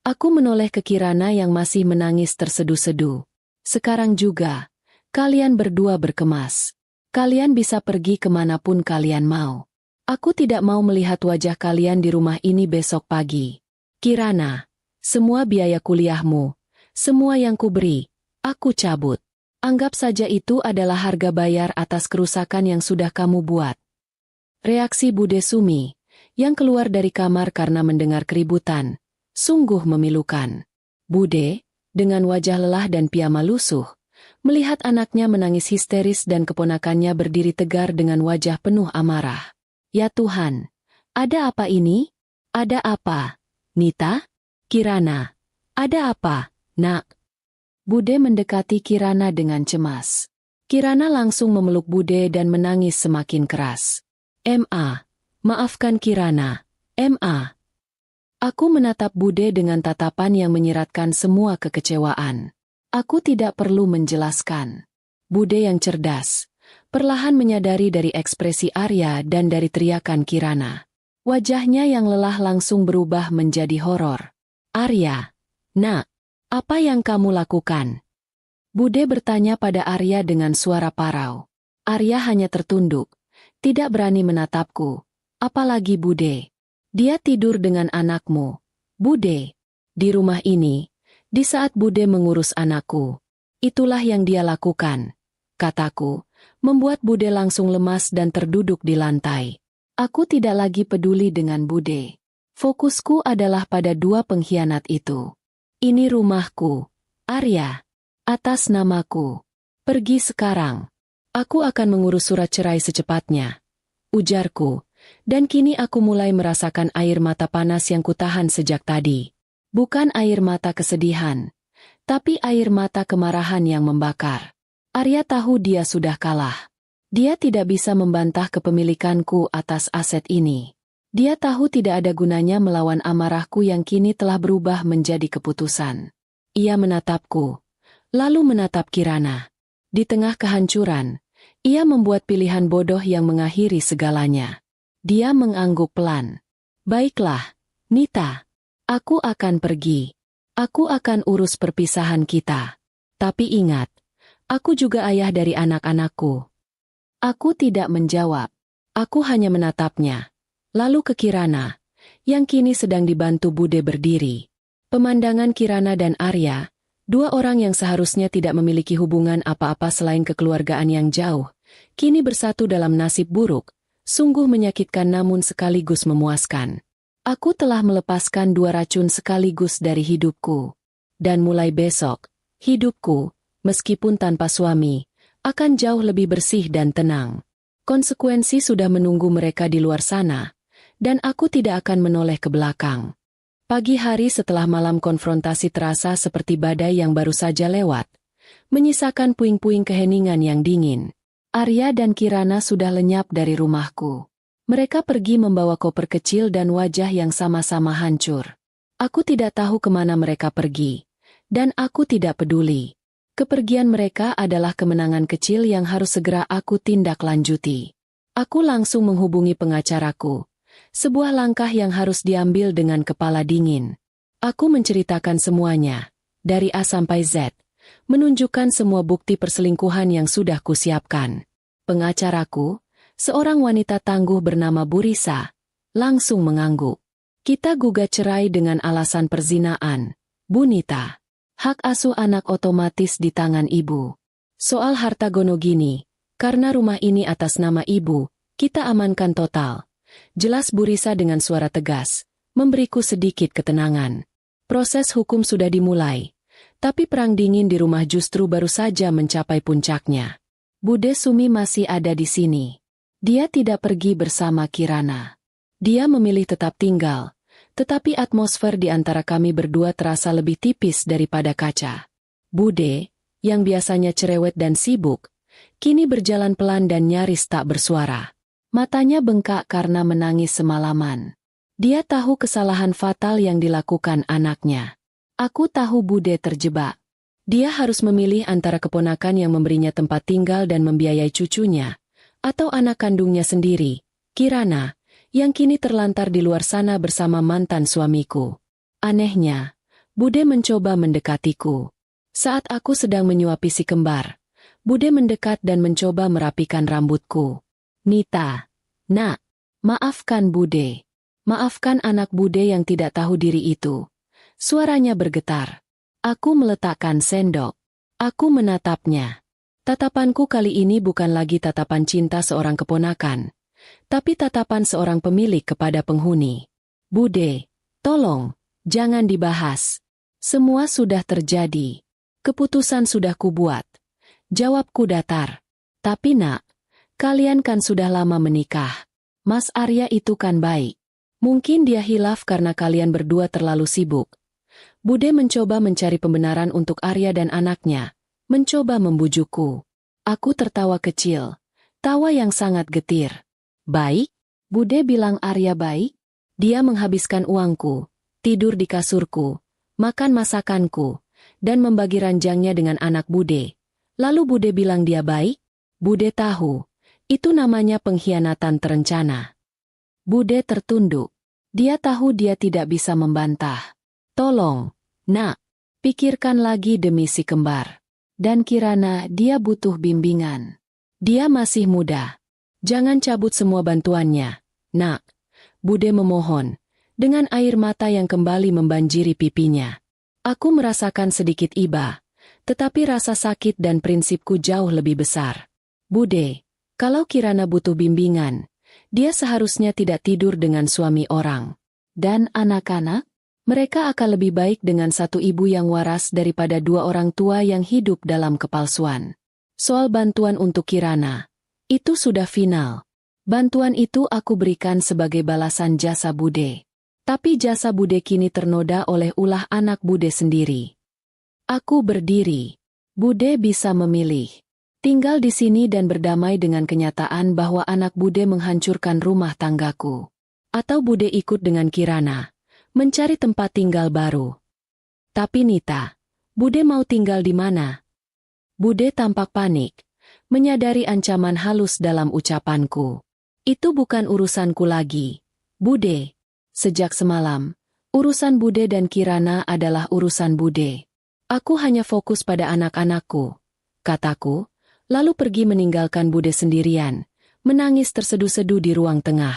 Aku menoleh ke Kirana yang masih menangis tersedu-sedu. Sekarang juga, kalian berdua berkemas. Kalian bisa pergi kemanapun kalian mau. Aku tidak mau melihat wajah kalian di rumah ini besok pagi. Kirana, semua biaya kuliahmu, semua yang kuberi, aku cabut. Anggap saja itu adalah harga bayar atas kerusakan yang sudah kamu buat. Reaksi Bude Sumi, yang keluar dari kamar karena mendengar keributan, sungguh memilukan. Bude, dengan wajah lelah dan piyama lusuh, melihat anaknya menangis histeris dan keponakannya berdiri tegar dengan wajah penuh amarah. Ya Tuhan, ada apa ini? Ada apa? Nita? Kirana? Ada apa, nak? Bude mendekati Kirana dengan cemas. Kirana langsung memeluk Bude dan menangis semakin keras. Maafkan Kirana. Aku menatap Bude dengan tatapan yang menyiratkan semua kekecewaan. Aku tidak perlu menjelaskan. Bude yang cerdas, perlahan menyadari dari ekspresi Arya dan dari teriakan Kirana. Wajahnya yang lelah langsung berubah menjadi horor. Arya, nak, apa yang kamu lakukan? Bude bertanya pada Arya dengan suara parau. Arya hanya tertunduk, tidak berani menatapku. Apalagi Bude. Dia tidur dengan anakmu. Bude. Di rumah ini, di saat Bude mengurus anakku. Itulah yang dia lakukan. Kataku, membuat Bude langsung lemas dan terduduk di lantai. Aku tidak lagi peduli dengan Bude. Fokusku adalah pada dua pengkhianat itu. Ini rumahku. Arya. Atas namaku. Pergi sekarang. Aku akan mengurus surat cerai secepatnya. Ujarku. Dan kini aku mulai merasakan air mata panas yang kutahan sejak tadi. Bukan air mata kesedihan, tapi air mata kemarahan yang membakar. Arya tahu dia sudah kalah. Dia tidak bisa membantah kepemilikanku atas aset ini. Dia tahu tidak ada gunanya melawan amarahku yang kini telah berubah menjadi keputusan. Ia menatapku, lalu menatap Kirana. Di tengah kehancuran, ia membuat pilihan bodoh yang mengakhiri segalanya. Dia mengangguk pelan. Baiklah, Nita. Aku akan pergi. Aku akan urus perpisahan kita. Tapi ingat, aku juga ayah dari anak-anakku. Aku tidak menjawab. Aku hanya menatapnya. Lalu ke Kirana, yang kini sedang dibantu Bude berdiri. Pemandangan Kirana dan Arya, dua orang yang seharusnya tidak memiliki hubungan apa-apa selain kekeluargaan yang jauh, kini bersatu dalam nasib buruk, sungguh menyakitkan namun sekaligus memuaskan. Aku telah melepaskan dua racun sekaligus dari hidupku. Dan mulai besok, hidupku, meskipun tanpa suami, akan jauh lebih bersih dan tenang. Konsekuensi sudah menunggu mereka di luar sana, dan aku tidak akan menoleh ke belakang. Pagi hari setelah malam konfrontasi terasa seperti badai yang baru saja lewat, menyisakan puing-puing keheningan yang dingin. Arya dan Kirana sudah lenyap dari rumahku. Mereka pergi membawa koper kecil dan wajah yang sama-sama hancur. Aku tidak tahu kemana mereka pergi, dan aku tidak peduli. Kepergian mereka adalah kemenangan kecil yang harus segera aku tindak lanjuti. Aku langsung menghubungi pengacaraku. Sebuah langkah yang harus diambil dengan kepala dingin. Aku menceritakan semuanya, dari A sampai Z, menunjukkan semua bukti perselingkuhan yang sudah kusiapkan. Pengacaraku, seorang wanita tangguh bernama Burisa, langsung mengangguk. Kita gugat cerai dengan alasan perzinaan, Bu Nita. Hak asuh anak otomatis di tangan ibu. Soal harta gonogini, karena rumah ini atas nama ibu, kita amankan total. Jelas Burisa dengan suara tegas, memberiku sedikit ketenangan. Proses hukum sudah dimulai, tapi perang dingin di rumah justru baru saja mencapai puncaknya. Bude Sumi masih ada di sini. Dia tidak pergi bersama Kirana. Dia memilih tetap tinggal, tetapi atmosfer di antara kami berdua terasa lebih tipis daripada kaca. Bude, yang biasanya cerewet dan sibuk, kini berjalan pelan dan nyaris tak bersuara. Matanya bengkak karena menangis semalaman. Dia tahu kesalahan fatal yang dilakukan anaknya. Aku tahu Bude terjebak. Dia harus memilih antara keponakan yang memberinya tempat tinggal dan membiayai cucunya, atau anak kandungnya sendiri, Kirana, yang kini terlantar di luar sana bersama mantan suamiku. Anehnya, Bude mencoba mendekatiku. Saat aku sedang menyuapi si kembar, Bude mendekat dan mencoba merapikan rambutku. Nita, nak, maafkan Bude. Maafkan anak Bude yang tidak tahu diri itu. Suaranya bergetar. Aku meletakkan sendok. Aku menatapnya. Tatapanku kali ini bukan lagi tatapan cinta seorang keponakan, tapi tatapan seorang pemilik kepada penghuni. Bude, tolong, jangan dibahas. Semua sudah terjadi. Keputusan sudah kubuat. Jawabku datar. Tapi nak, kalian kan sudah lama menikah. Mas Arya itu kan baik. Mungkin dia hilaf karena kalian berdua terlalu sibuk. Bude mencoba mencari pembenaran untuk Arya dan anaknya, mencoba membujukku. Aku tertawa kecil, tawa yang sangat getir. Baik? Bude bilang Arya baik? Dia menghabiskan uangku, tidur di kasurku, makan masakanku, dan membagi ranjangnya dengan anak Bude. Lalu Bude bilang dia baik? Bude tahu. Itu namanya pengkhianatan terencana. Bude tertunduk. Dia tahu dia tidak bisa membantah. Tolong, nak, pikirkan lagi demi si kembar. Dan Kirana, dia butuh bimbingan. Dia masih muda. Jangan cabut semua bantuannya, nak. Bude memohon, dengan air mata yang kembali membanjiri pipinya. Aku merasakan sedikit iba, tetapi rasa sakit dan prinsipku jauh lebih besar. Bude, kalau Kirana butuh bimbingan, dia seharusnya tidak tidur dengan suami orang. Dan anak-anak, mereka akan lebih baik dengan satu ibu yang waras daripada dua orang tua yang hidup dalam kepalsuan. Soal bantuan untuk Kirana, itu sudah final. Bantuan itu aku berikan sebagai balasan jasa Bude. Tapi jasa Bude kini ternoda oleh ulah anak Bude sendiri. Aku berdiri. Bude bisa memilih. Tinggal di sini dan berdamai dengan kenyataan bahwa anak Bude menghancurkan rumah tanggaku. Atau Bude ikut dengan Kirana, mencari tempat tinggal baru. Tapi Nita, Bude mau tinggal di mana? Bude tampak panik, menyadari ancaman halus dalam ucapanku. Itu bukan urusanku lagi, Bude. Sejak semalam, urusan Bude dan Kirana adalah urusan Bude. Aku hanya fokus pada anak-anakku, kataku, lalu pergi meninggalkan Bude sendirian, menangis terseduh-seduh di ruang tengah.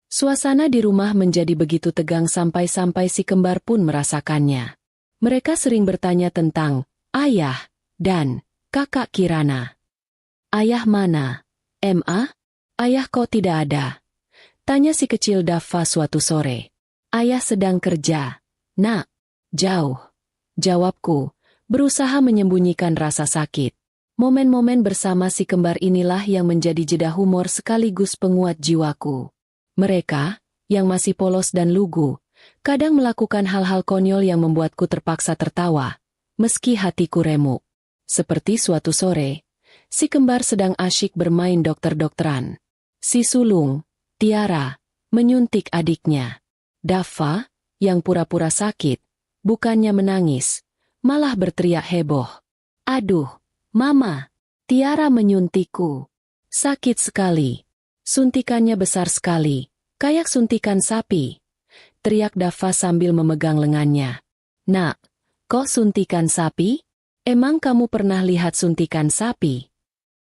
Suasana di rumah menjadi begitu tegang sampai-sampai si kembar pun merasakannya. Mereka sering bertanya tentang ayah dan kakak Kirana. Ayah mana? Ma? Ayah kok tidak ada? Tanya si kecil Daffa suatu sore. Ayah sedang kerja. Nak, jauh. Jawabku, berusaha menyembunyikan rasa sakit. Momen-momen bersama si kembar inilah yang menjadi jeda humor sekaligus penguat jiwaku. Mereka, yang masih polos dan lugu, kadang melakukan hal-hal konyol yang membuatku terpaksa tertawa, meski hatiku remuk. Seperti suatu sore, si kembar sedang asyik bermain dokter-dokteran. Si sulung, Tiara, menyuntik adiknya. Daffa, yang pura-pura sakit, bukannya menangis, malah berteriak heboh. Aduh, Mama, Tiara menyuntikku. Sakit sekali. Suntikannya besar sekali, kayak suntikan sapi. Teriak Daffa sambil memegang lengannya. Nak, kok suntikan sapi? Emang kamu pernah lihat suntikan sapi?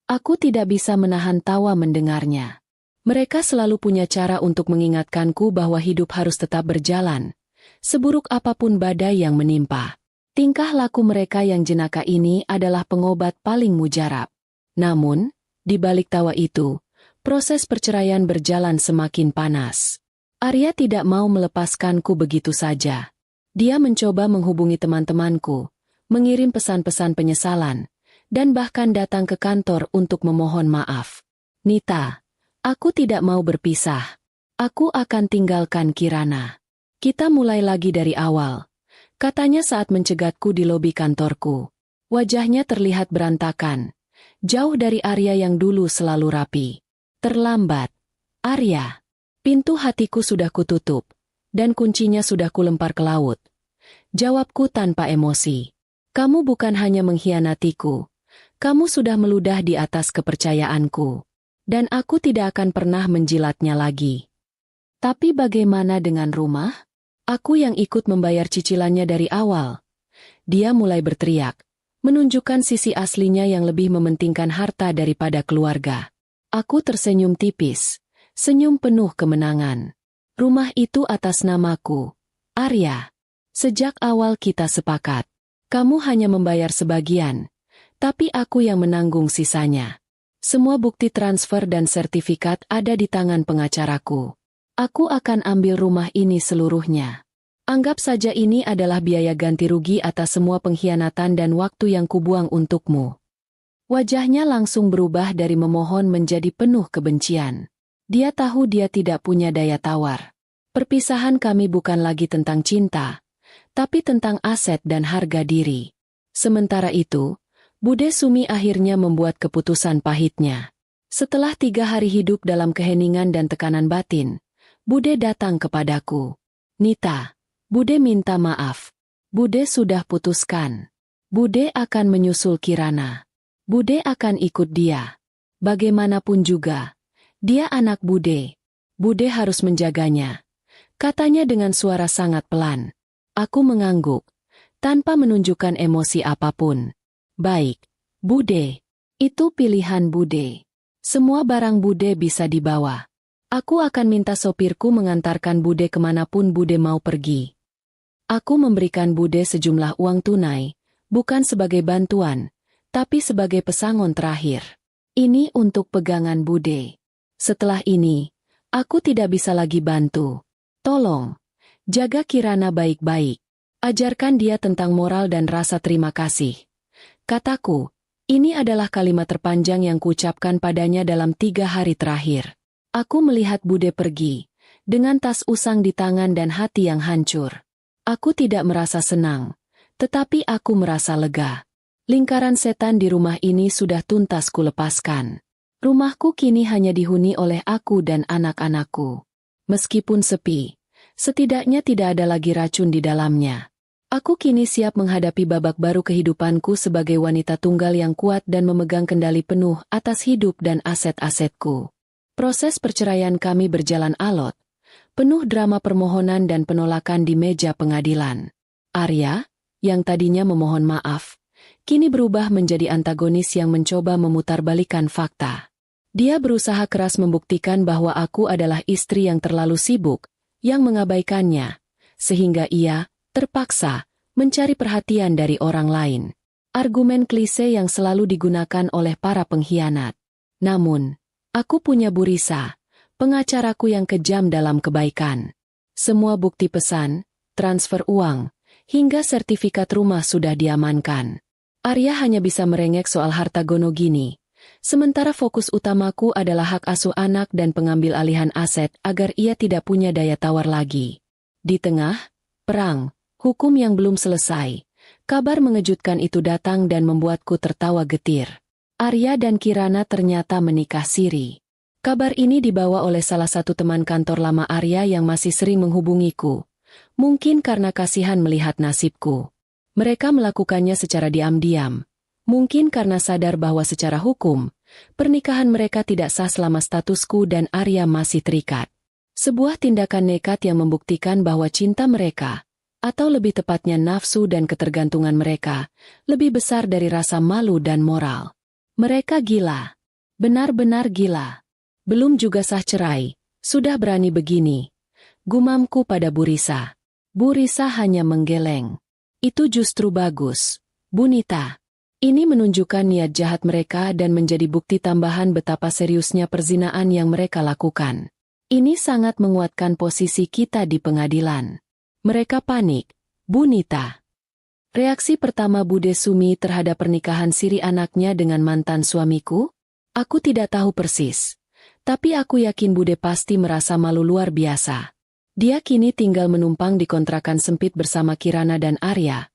Aku tidak bisa menahan tawa mendengarnya. Mereka selalu punya cara untuk mengingatkanku bahwa hidup harus tetap berjalan, seburuk apapun badai yang menimpa. Tingkah laku mereka yang jenaka ini adalah pengobat paling mujarab. Namun, di balik tawa itu, proses perceraian berjalan semakin panas. Arya tidak mau melepaskanku begitu saja. Dia mencoba menghubungi teman-temanku, mengirim pesan-pesan penyesalan, dan bahkan datang ke kantor untuk memohon maaf. Nita, aku tidak mau berpisah. Aku akan tinggalkan Kirana. Kita mulai lagi dari awal, katanya saat mencegatku di lobi kantorku. Wajahnya terlihat berantakan, jauh dari Arya yang dulu selalu rapi. Terlambat, Arya. Pintu hatiku sudah kututup, dan kuncinya sudah kulempar ke laut. Jawabku tanpa emosi. Kamu bukan hanya mengkhianatiku, kamu sudah meludah di atas kepercayaanku. Dan aku tidak akan pernah menjilatnya lagi. Tapi bagaimana dengan rumah? Aku yang ikut membayar cicilannya dari awal. Dia mulai berteriak, menunjukkan sisi aslinya yang lebih mementingkan harta daripada keluarga. Aku tersenyum tipis, senyum penuh kemenangan. Rumah itu atas namaku, Arya. Sejak awal kita sepakat. Kamu hanya membayar sebagian, tapi aku yang menanggung sisanya. Semua bukti transfer dan sertifikat ada di tangan pengacaraku. Aku akan ambil rumah ini seluruhnya. Anggap saja ini adalah biaya ganti rugi atas semua pengkhianatan dan waktu yang kubuang untukmu. Wajahnya langsung berubah dari memohon menjadi penuh kebencian. Dia tahu dia tidak punya daya tawar. Perpisahan kami bukan lagi tentang cinta, tapi tentang aset dan harga diri. Sementara itu, Bude Sumi akhirnya membuat keputusan pahitnya. Setelah 3 hari hidup dalam keheningan dan tekanan batin, Bude datang kepadaku. Nita, Bude minta maaf. Bude sudah putuskan. Bude akan menyusul Kirana. Bude akan ikut dia. Bagaimanapun juga, dia anak Bude. Bude harus menjaganya. Katanya dengan suara sangat pelan. Aku mengangguk, tanpa menunjukkan emosi apapun. Baik, Bude. Itu pilihan Bude. Semua barang Bude bisa dibawa. Aku akan minta sopirku mengantarkan Bude kemanapun Bude mau pergi. Aku memberikan Bude sejumlah uang tunai, bukan sebagai bantuan, tapi sebagai pesangon terakhir. Ini untuk pegangan Bude. Setelah ini, aku tidak bisa lagi bantu. Tolong, jaga Kirana baik-baik. Ajarkan dia tentang moral dan rasa terima kasih. Kataku, ini adalah kalimat terpanjang yang kuucapkan padanya dalam 3 hari terakhir. Aku melihat Bude pergi, dengan tas usang di tangan dan hati yang hancur. Aku tidak merasa senang, tetapi aku merasa lega. Lingkaran setan di rumah ini sudah tuntas kulepaskan. Rumahku kini hanya dihuni oleh aku dan anak-anakku. Meskipun sepi, setidaknya tidak ada lagi racun di dalamnya. Aku kini siap menghadapi babak baru kehidupanku sebagai wanita tunggal yang kuat dan memegang kendali penuh atas hidup dan aset-asetku. Proses perceraian kami berjalan alot, penuh drama permohonan dan penolakan di meja pengadilan. Arya, yang tadinya memohon maaf, kini berubah menjadi antagonis yang mencoba memutarbalikkan fakta. Dia berusaha keras membuktikan bahwa aku adalah istri yang terlalu sibuk, yang mengabaikannya, sehingga ia terpaksa mencari perhatian dari orang lain. Argumen klise yang selalu digunakan oleh para pengkhianat. Namun, aku punya Burisa, pengacaraku yang kejam dalam kebaikan. Semua bukti pesan, transfer uang, hingga sertifikat rumah sudah diamankan. Arya hanya bisa merengek soal harta gono gini. Sementara fokus utamaku adalah hak asuh anak dan pengambil alihan aset agar ia tidak punya daya tawar lagi. Di tengah perang hukum yang belum selesai, kabar mengejutkan itu datang dan membuatku tertawa getir. Arya dan Kirana ternyata menikah siri. Kabar ini dibawa oleh salah satu teman kantor lama Arya yang masih sering menghubungiku. Mungkin karena kasihan melihat nasibku. Mereka melakukannya secara diam-diam. Mungkin karena sadar bahwa secara hukum, pernikahan mereka tidak sah selama statusku dan Arya masih terikat. Sebuah tindakan nekat yang membuktikan bahwa cinta mereka, atau lebih tepatnya nafsu dan ketergantungan mereka, lebih besar dari rasa malu dan moral. Mereka gila. Benar-benar gila. Belum juga sah cerai, sudah berani begini. Gumamku pada Burisa. Burisa hanya menggeleng. Itu justru bagus, Bunita. Ini menunjukkan niat jahat mereka dan menjadi bukti tambahan betapa seriusnya perzinaan yang mereka lakukan. Ini sangat menguatkan posisi kita di pengadilan. Mereka panik, Bunita. Reaksi pertama Bude Sumi terhadap pernikahan siri anaknya dengan mantan suamiku? Aku tidak tahu persis. Tapi aku yakin Bude pasti merasa malu luar biasa. Dia kini tinggal menumpang di kontrakan sempit bersama Kirana dan Arya,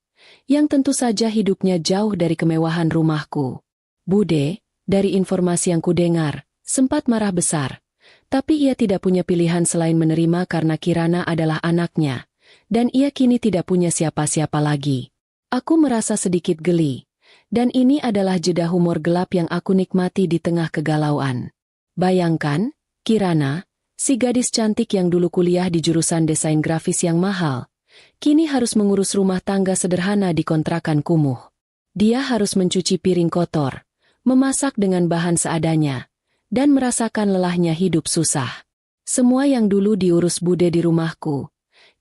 yang tentu saja hidupnya jauh dari kemewahan rumahku. Bude, dari informasi yang kudengar, sempat marah besar. Tapi ia tidak punya pilihan selain menerima karena Kirana adalah anaknya, dan ia kini tidak punya siapa-siapa lagi. Aku merasa sedikit geli, dan ini adalah jeda humor gelap yang aku nikmati di tengah kegalauan. Bayangkan, Kirana, si gadis cantik yang dulu kuliah di jurusan desain grafis yang mahal, kini harus mengurus rumah tangga sederhana di kontrakan kumuh. Dia harus mencuci piring kotor, memasak dengan bahan seadanya, dan merasakan lelahnya hidup susah. Semua yang dulu diurus Bude di rumahku,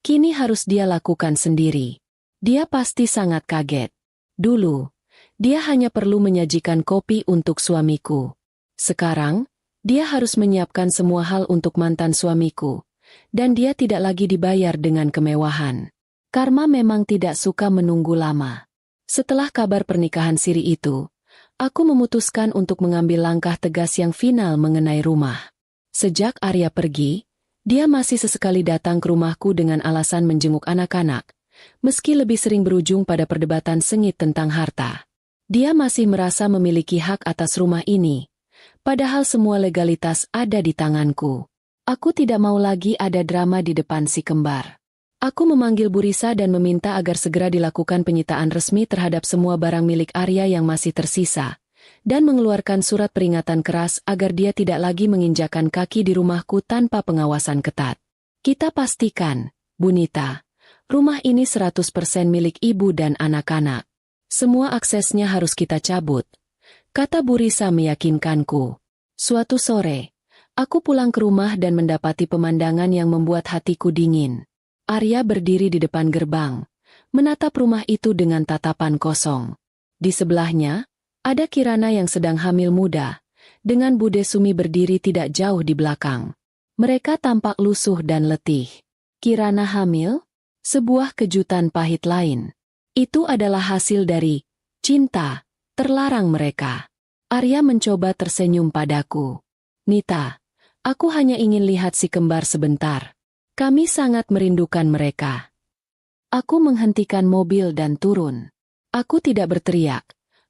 kini harus dia lakukan sendiri. Dia pasti sangat kaget. Dulu, dia hanya perlu menyajikan kopi untuk suamiku. Sekarang, dia harus menyiapkan semua hal untuk mantan suamiku, dan dia tidak lagi dibayar dengan kemewahan. Karma memang tidak suka menunggu lama. Setelah kabar pernikahan siri itu, aku memutuskan untuk mengambil langkah tegas yang final mengenai rumah. Sejak Arya pergi, dia masih sesekali datang ke rumahku dengan alasan menjenguk anak-anak, meski lebih sering berujung pada perdebatan sengit tentang harta. Dia masih merasa memiliki hak atas rumah ini, padahal semua legalitas ada di tanganku. Aku tidak mau lagi ada drama di depan si kembar. Aku memanggil Burisa dan meminta agar segera dilakukan penyitaan resmi terhadap semua barang milik Arya yang masih tersisa, dan mengeluarkan surat peringatan keras agar dia tidak lagi menginjakan kaki di rumahku tanpa pengawasan ketat. Kita pastikan, Bunita, rumah ini 100% milik ibu dan anak-anak. Semua aksesnya harus kita cabut, kata Burisa meyakinkanku. Suatu sore, aku pulang ke rumah dan mendapati pemandangan yang membuat hatiku dingin. Arya berdiri di depan gerbang, menatap rumah itu dengan tatapan kosong. Di sebelahnya, ada Kirana yang sedang hamil muda, dengan Bude Sumi berdiri tidak jauh di belakang. Mereka tampak lusuh dan letih. Kirana hamil? Sebuah kejutan pahit lain. Itu adalah hasil dari cinta terlarang mereka. Arya mencoba tersenyum padaku. Nita, aku hanya ingin lihat si kembar sebentar. Kami sangat merindukan mereka. Aku menghentikan mobil dan turun. Aku tidak berteriak.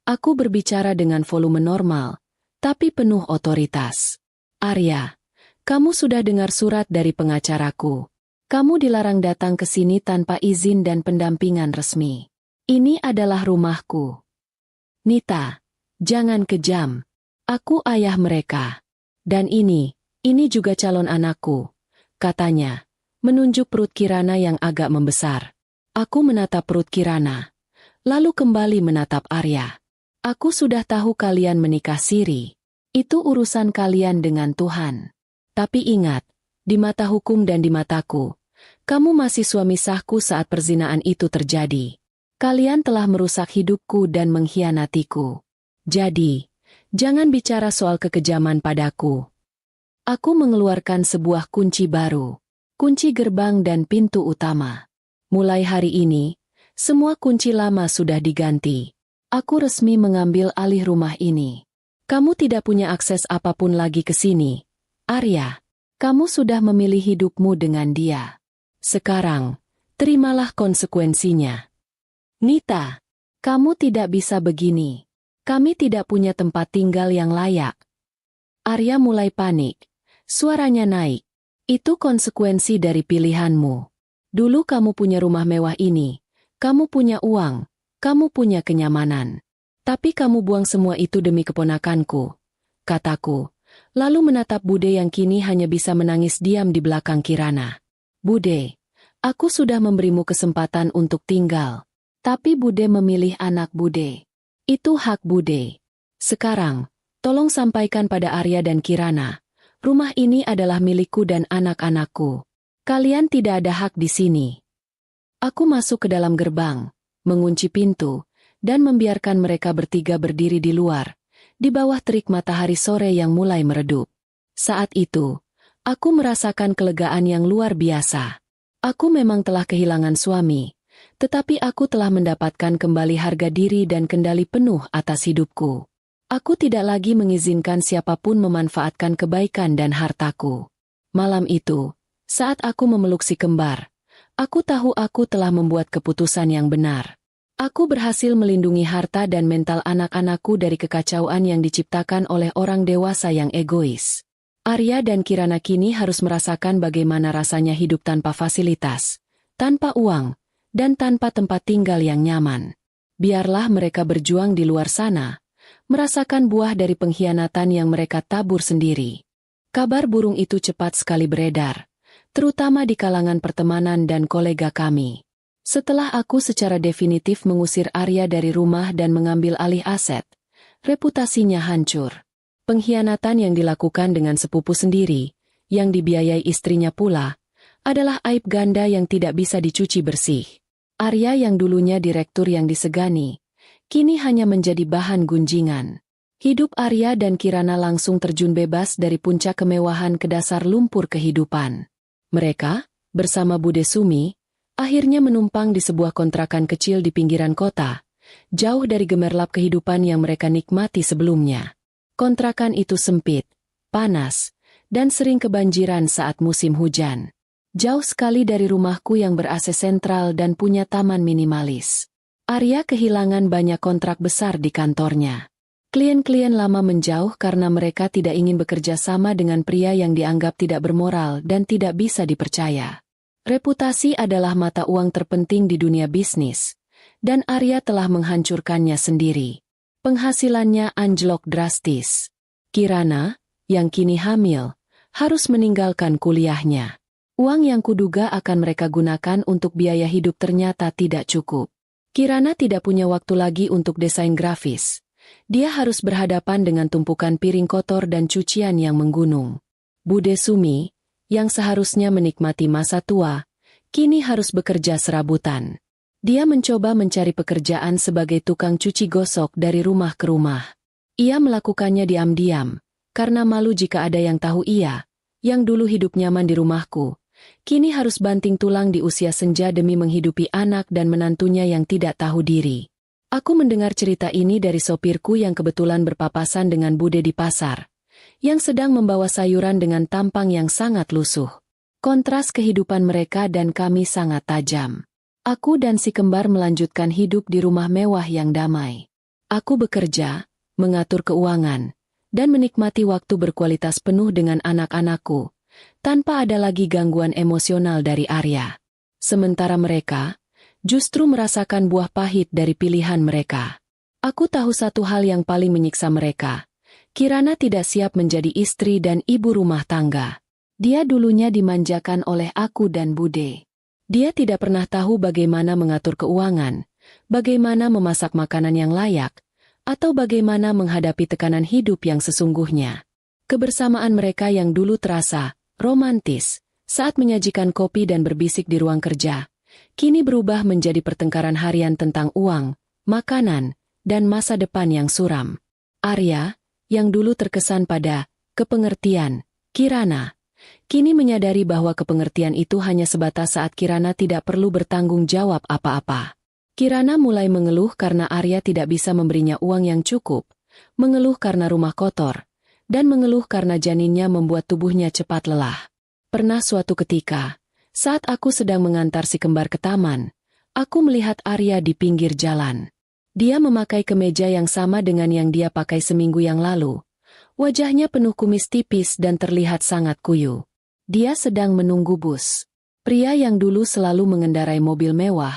Aku berbicara dengan volume normal, tapi penuh otoritas. Arya, Kamu sudah dengar surat dari pengacaraku. Kamu dilarang datang ke sini tanpa izin dan pendampingan resmi. Ini adalah rumahku. Nita, jangan kejam. Aku ayah mereka. Dan ini juga calon anakku, katanya, menunjuk perut Kirana yang agak membesar. Aku menatap perut Kirana, lalu kembali menatap Arya. Aku sudah tahu kalian menikah siri. Itu urusan kalian dengan Tuhan. Tapi ingat, di mata hukum dan di mataku, kamu masih suami sahku saat perzinaan itu terjadi. Kalian telah merusak hidupku dan mengkhianatiku. Jadi, jangan bicara soal kekejaman padaku. Aku mengeluarkan sebuah kunci baru. Kunci gerbang dan pintu utama. Mulai hari ini, semua kunci lama sudah diganti. Aku resmi mengambil alih rumah ini. Kamu tidak punya akses apapun lagi ke sini. Arya, kamu sudah memilih hidupmu dengan dia. Sekarang, terimalah konsekuensinya. Nita, kamu tidak bisa begini. Kami tidak punya tempat tinggal yang layak. Arya mulai panik. Suaranya naik. Itu konsekuensi dari pilihanmu. Dulu kamu punya rumah mewah ini. Kamu punya uang. Kamu punya kenyamanan. Tapi kamu buang semua itu demi keponakanku, kataku. Lalu menatap Bude yang kini hanya bisa menangis diam di belakang Kirana. Bude, aku sudah memberimu kesempatan untuk tinggal. Tapi Bude memilih anak Bude. Itu hak Bude. Sekarang, tolong sampaikan pada Arya dan Kirana. Rumah ini adalah milikku dan anak-anakku. Kalian tidak ada hak di sini. Aku masuk ke dalam gerbang, mengunci pintu, dan membiarkan mereka bertiga berdiri di luar, di bawah terik matahari sore yang mulai meredup. Saat itu, aku merasakan kelegaan yang luar biasa. Aku memang telah kehilangan suami, tetapi aku telah mendapatkan kembali harga diri dan kendali penuh atas hidupku. Aku tidak lagi mengizinkan siapapun memanfaatkan kebaikan dan hartaku. Malam itu, saat aku memeluk si kembar, aku tahu aku telah membuat keputusan yang benar. Aku berhasil melindungi harta dan mental anak-anakku dari kekacauan yang diciptakan oleh orang dewasa yang egois. Arya dan Kirana kini harus merasakan bagaimana rasanya hidup tanpa fasilitas, tanpa uang, dan tanpa tempat tinggal yang nyaman. Biarlah mereka berjuang di luar sana, merasakan buah dari pengkhianatan yang mereka tabur sendiri. Kabar burung itu cepat sekali beredar, terutama di kalangan pertemanan dan kolega kami. Setelah aku secara definitif mengusir Arya dari rumah dan mengambil alih aset, reputasinya hancur. Pengkhianatan yang dilakukan dengan sepupu sendiri, yang dibiayai istrinya pula, adalah aib ganda yang tidak bisa dicuci bersih. Arya yang dulunya direktur yang disegani, kini hanya menjadi bahan gunjingan. Hidup Arya dan Kirana langsung terjun bebas dari puncak kemewahan ke dasar lumpur kehidupan. Mereka, bersama Bude Sumi, akhirnya menumpang di sebuah kontrakan kecil di pinggiran kota, jauh dari gemerlap kehidupan yang mereka nikmati sebelumnya. Kontrakan itu sempit, panas, dan sering kebanjiran saat musim hujan. Jauh sekali dari rumahku yang ber-AC sentral dan punya taman minimalis. Arya kehilangan banyak kontrak besar di kantornya. Klien-klien lama menjauh karena mereka tidak ingin bekerja sama dengan pria yang dianggap tidak bermoral dan tidak bisa dipercaya. Reputasi adalah mata uang terpenting di dunia bisnis, dan Arya telah menghancurkannya sendiri. Penghasilannya anjlok drastis. Kirana, yang kini hamil, harus meninggalkan kuliahnya. Uang yang kuduga akan mereka gunakan untuk biaya hidup ternyata tidak cukup. Kirana tidak punya waktu lagi untuk desain grafis. Dia harus berhadapan dengan tumpukan piring kotor dan cucian yang menggunung. Bude Sumi, yang seharusnya menikmati masa tua, kini harus bekerja serabutan. Dia mencoba mencari pekerjaan sebagai tukang cuci gosok dari rumah ke rumah. Ia melakukannya diam-diam, karena malu jika ada yang tahu ia, yang dulu hidup nyaman di rumahku, kini harus banting tulang di usia senja demi menghidupi anak dan menantunya yang tidak tahu diri. Aku mendengar cerita ini dari sopirku yang kebetulan berpapasan dengan Bude di pasar, yang sedang membawa sayuran dengan tampang yang sangat lusuh. Kontras kehidupan mereka dan kami sangat tajam. Aku dan si kembar melanjutkan hidup di rumah mewah yang damai. Aku bekerja, mengatur keuangan, dan menikmati waktu berkualitas penuh dengan anak-anakku, tanpa ada lagi gangguan emosional dari Arya. Sementara mereka justru merasakan buah pahit dari pilihan mereka. Aku tahu satu hal yang paling menyiksa mereka. Kirana tidak siap menjadi istri dan ibu rumah tangga. Dia dulunya dimanjakan oleh aku dan Bude. Dia tidak pernah tahu bagaimana mengatur keuangan, bagaimana memasak makanan yang layak, atau bagaimana menghadapi tekanan hidup yang sesungguhnya. Kebersamaan mereka yang dulu terasa romantis saat menyajikan kopi dan berbisik di ruang kerja, kini berubah menjadi pertengkaran harian tentang uang, makanan, dan masa depan yang suram. Arya, yang dulu terkesan pada kepengertian Kirana, kini menyadari bahwa kepengertian itu hanya sebatas saat Kirana tidak perlu bertanggung jawab apa-apa. Kirana mulai mengeluh karena Arya tidak bisa memberinya uang yang cukup, mengeluh karena rumah kotor, dan mengeluh karena janinnya membuat tubuhnya cepat lelah. Pernah suatu ketika, saat aku sedang mengantar si kembar ke taman, aku melihat Arya di pinggir jalan. Dia memakai kemeja yang sama dengan yang dia pakai seminggu yang lalu. Wajahnya penuh kumis tipis dan terlihat sangat kuyu. Dia sedang menunggu bus. Pria yang dulu selalu mengendarai mobil mewah,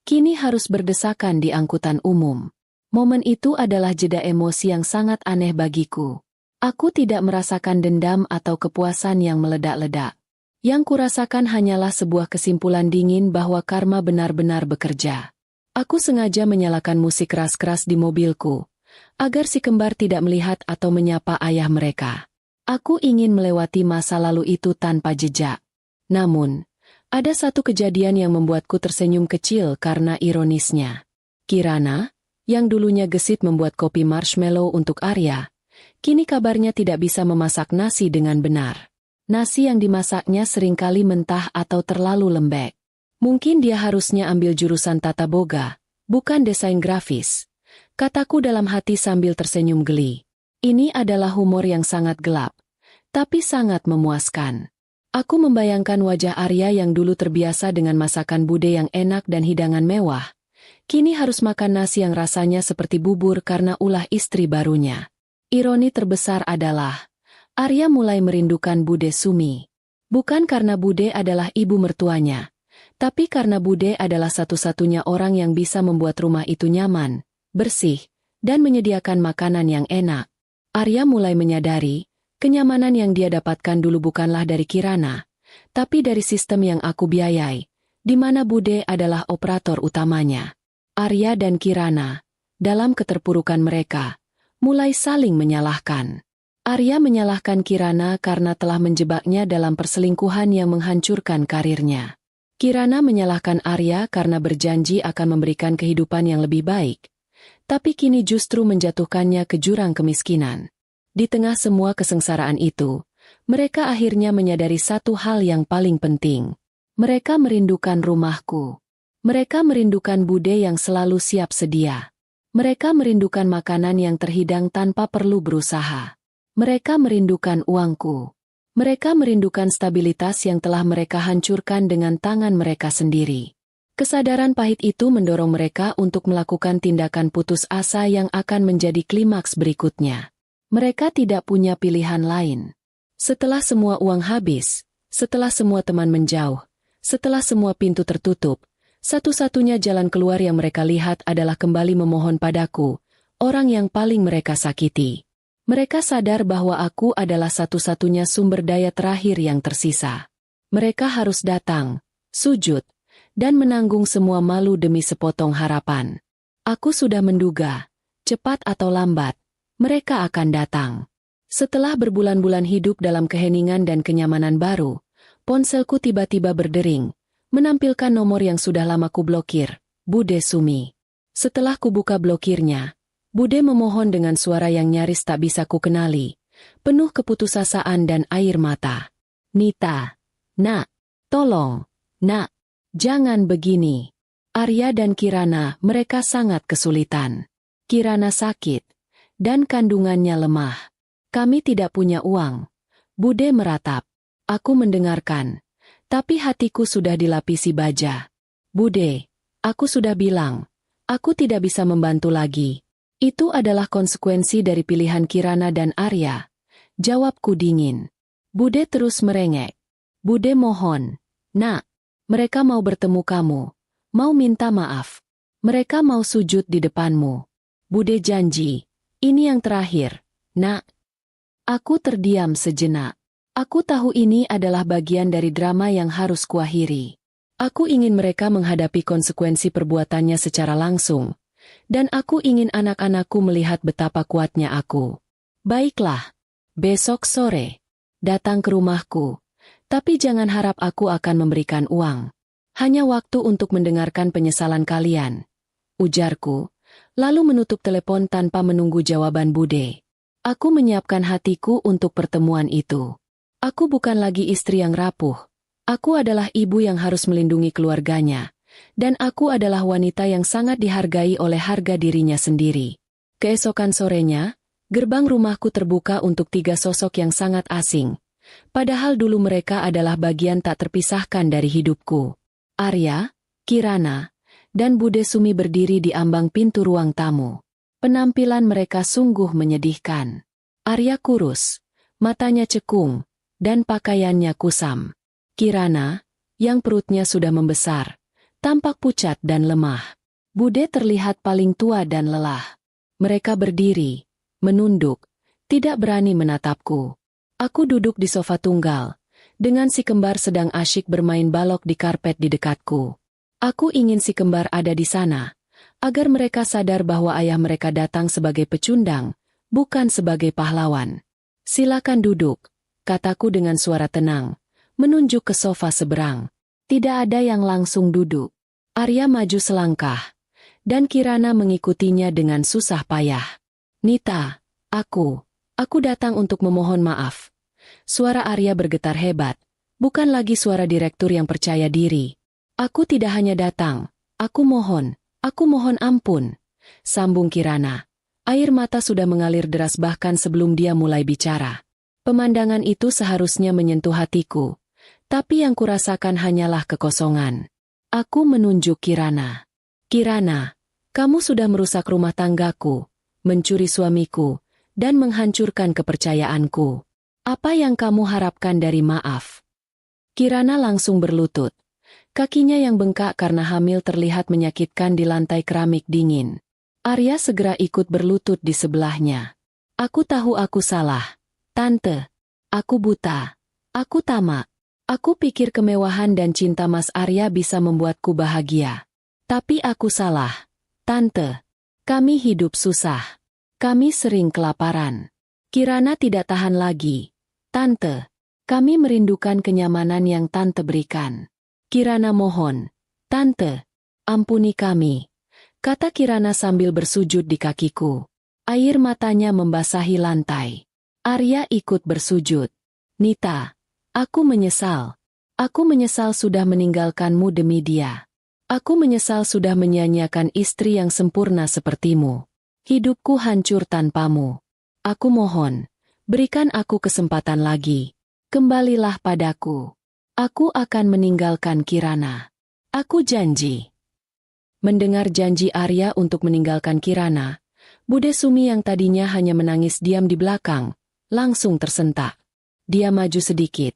kini harus berdesakan di angkutan umum. Momen itu adalah jeda emosi yang sangat aneh bagiku. Aku tidak merasakan dendam atau kepuasan yang meledak-ledak. Yang kurasakan hanyalah sebuah kesimpulan dingin bahwa karma benar-benar bekerja. Aku sengaja menyalakan musik keras-keras di mobilku, agar si kembar tidak melihat atau menyapa ayah mereka. Aku ingin melewati masa lalu itu tanpa jejak. Namun, ada satu kejadian yang membuatku tersenyum kecil karena ironisnya. Kirana, yang dulunya gesit membuat kopi marshmallow untuk Arya, kini kabarnya tidak bisa memasak nasi dengan benar. Nasi yang dimasaknya seringkali mentah atau terlalu lembek. Mungkin dia harusnya ambil jurusan tata boga, bukan desain grafis. Kataku dalam hati sambil tersenyum geli. Ini adalah humor yang sangat gelap, tapi sangat memuaskan. Aku membayangkan wajah Arya yang dulu terbiasa dengan masakan Bude yang enak dan hidangan mewah. Kini harus makan nasi yang rasanya seperti bubur karena ulah istri barunya. Ironi terbesar adalah Arya mulai merindukan Bude Sumi. Bukan karena Bude adalah ibu mertuanya, tapi karena Bude adalah satu-satunya orang yang bisa membuat rumah itu nyaman, bersih, dan menyediakan makanan yang enak. Arya mulai menyadari, kenyamanan yang dia dapatkan dulu bukanlah dari Kirana, tapi dari sistem yang aku biayai, di mana Bude adalah operator utamanya. Arya dan Kirana, dalam keterpurukan mereka, mulai saling menyalahkan. Arya menyalahkan Kirana karena telah menjebaknya dalam perselingkuhan yang menghancurkan karirnya. Kirana menyalahkan Arya karena berjanji akan memberikan kehidupan yang lebih baik, tapi kini justru menjatuhkannya ke jurang kemiskinan. Di tengah semua kesengsaraan itu, mereka akhirnya menyadari satu hal yang paling penting. Mereka merindukan rumahku. Mereka merindukan Bude yang selalu siap sedia. Mereka merindukan makanan yang terhidang tanpa perlu berusaha. Mereka merindukan uangku. Mereka merindukan stabilitas yang telah mereka hancurkan dengan tangan mereka sendiri. Kesadaran pahit itu mendorong mereka untuk melakukan tindakan putus asa yang akan menjadi klimaks berikutnya. Mereka tidak punya pilihan lain. Setelah semua uang habis, setelah semua teman menjauh, setelah semua pintu tertutup, satu-satunya jalan keluar yang mereka lihat adalah kembali memohon padaku, orang yang paling mereka sakiti. Mereka sadar bahwa aku adalah satu-satunya sumber daya terakhir yang tersisa. Mereka harus datang, sujud, dan menanggung semua malu demi sepotong harapan. Aku sudah menduga, cepat atau lambat, mereka akan datang. Setelah berbulan-bulan hidup dalam keheningan dan kenyamanan baru, ponselku tiba-tiba berdering, menampilkan nomor yang sudah lama kublokir, Bude Sumi. Setelah kubuka blokirnya, Bude memohon dengan suara yang nyaris tak bisa kukenali, penuh keputusasaan dan air mata. Nita, nak, tolong, nak, jangan begini. Arya dan Kirana, mereka sangat kesulitan. Kirana sakit, dan kandungannya lemah. Kami tidak punya uang. Bude meratap. Aku mendengarkan, tapi hatiku sudah dilapisi baja. Bude, aku sudah bilang, aku tidak bisa membantu lagi. Itu adalah konsekuensi dari pilihan Kirana dan Arya. Jawabku dingin. Bude terus merengek. Bude mohon. Nak, mereka mau bertemu kamu. Mau minta maaf. Mereka mau sujud di depanmu. Bude janji. Ini yang terakhir. Nak. Aku terdiam sejenak. Aku tahu ini adalah bagian dari drama yang harus kuakhiri. Aku ingin mereka menghadapi konsekuensi perbuatannya secara langsung. Dan aku ingin anak-anakku melihat betapa kuatnya aku. Baiklah. Besok sore. Datang ke rumahku. Tapi jangan harap aku akan memberikan uang. Hanya waktu untuk mendengarkan penyesalan kalian. Ujarku. Lalu menutup telepon tanpa menunggu jawaban Bude. Aku menyiapkan hatiku untuk pertemuan itu. Aku bukan lagi istri yang rapuh. Aku adalah ibu yang harus melindungi keluarganya. Dan aku adalah wanita yang sangat dihargai oleh harga dirinya sendiri. Keesokan sorenya, gerbang rumahku terbuka untuk 3 sosok yang sangat asing. Padahal dulu mereka adalah bagian tak terpisahkan dari hidupku. Arya, Kirana, dan Bude Sumi berdiri di ambang pintu ruang tamu. Penampilan mereka sungguh menyedihkan. Arya kurus, matanya cekung, dan pakaiannya kusam. Kirana, yang perutnya sudah membesar, tampak pucat dan lemah. Bude terlihat paling tua dan lelah. Mereka berdiri, menunduk, tidak berani menatapku. Aku duduk di sofa tunggal, dengan si kembar sedang asyik bermain balok di karpet di dekatku. Aku ingin si kembar ada di sana, agar mereka sadar bahwa ayah mereka datang sebagai pecundang, bukan sebagai pahlawan. Silakan duduk, kataku dengan suara tenang, menunjuk ke sofa seberang. Tidak ada yang langsung duduk. Arya maju selangkah, dan Kirana mengikutinya dengan susah payah. Nita, aku datang untuk memohon maaf. Suara Arya bergetar hebat, bukan lagi suara direktur yang percaya diri. Aku tidak hanya datang, aku mohon ampun. Sambung Kirana. Air mata sudah mengalir deras bahkan sebelum dia mulai bicara. Pemandangan itu seharusnya menyentuh hatiku, tapi yang kurasakan hanyalah kekosongan. Aku menunjuk Kirana. Kirana, kamu sudah merusak rumah tanggaku, mencuri suamiku, dan menghancurkan kepercayaanku. Apa yang kamu harapkan dari maaf? Kirana langsung berlutut. Kakinya yang bengkak karena hamil terlihat menyakitkan di lantai keramik dingin. Arya segera ikut berlutut di sebelahnya. Aku tahu aku salah. Tante, aku buta. Aku tamak. Aku pikir kemewahan dan cinta Mas Arya bisa membuatku bahagia. Tapi aku salah. Tante, kami hidup susah. Kami sering kelaparan. Kirana tidak tahan lagi. Tante, kami merindukan kenyamanan yang Tante berikan. Kirana mohon. Tante, ampuni kami. Kata Kirana sambil bersujud di kakiku. Air matanya membasahi lantai. Arya ikut bersujud. Nita, aku menyesal. Aku menyesal sudah meninggalkanmu demi dia. Aku menyesal sudah menyia-nyiakan istri yang sempurna sepertimu. Hidupku hancur tanpamu. Aku mohon, berikan aku kesempatan lagi. Kembalilah padaku. Aku akan meninggalkan Kirana. Aku janji. Mendengar janji Arya untuk meninggalkan Kirana, Bude Sumi yang tadinya hanya menangis diam di belakang, langsung tersentak. Dia maju sedikit,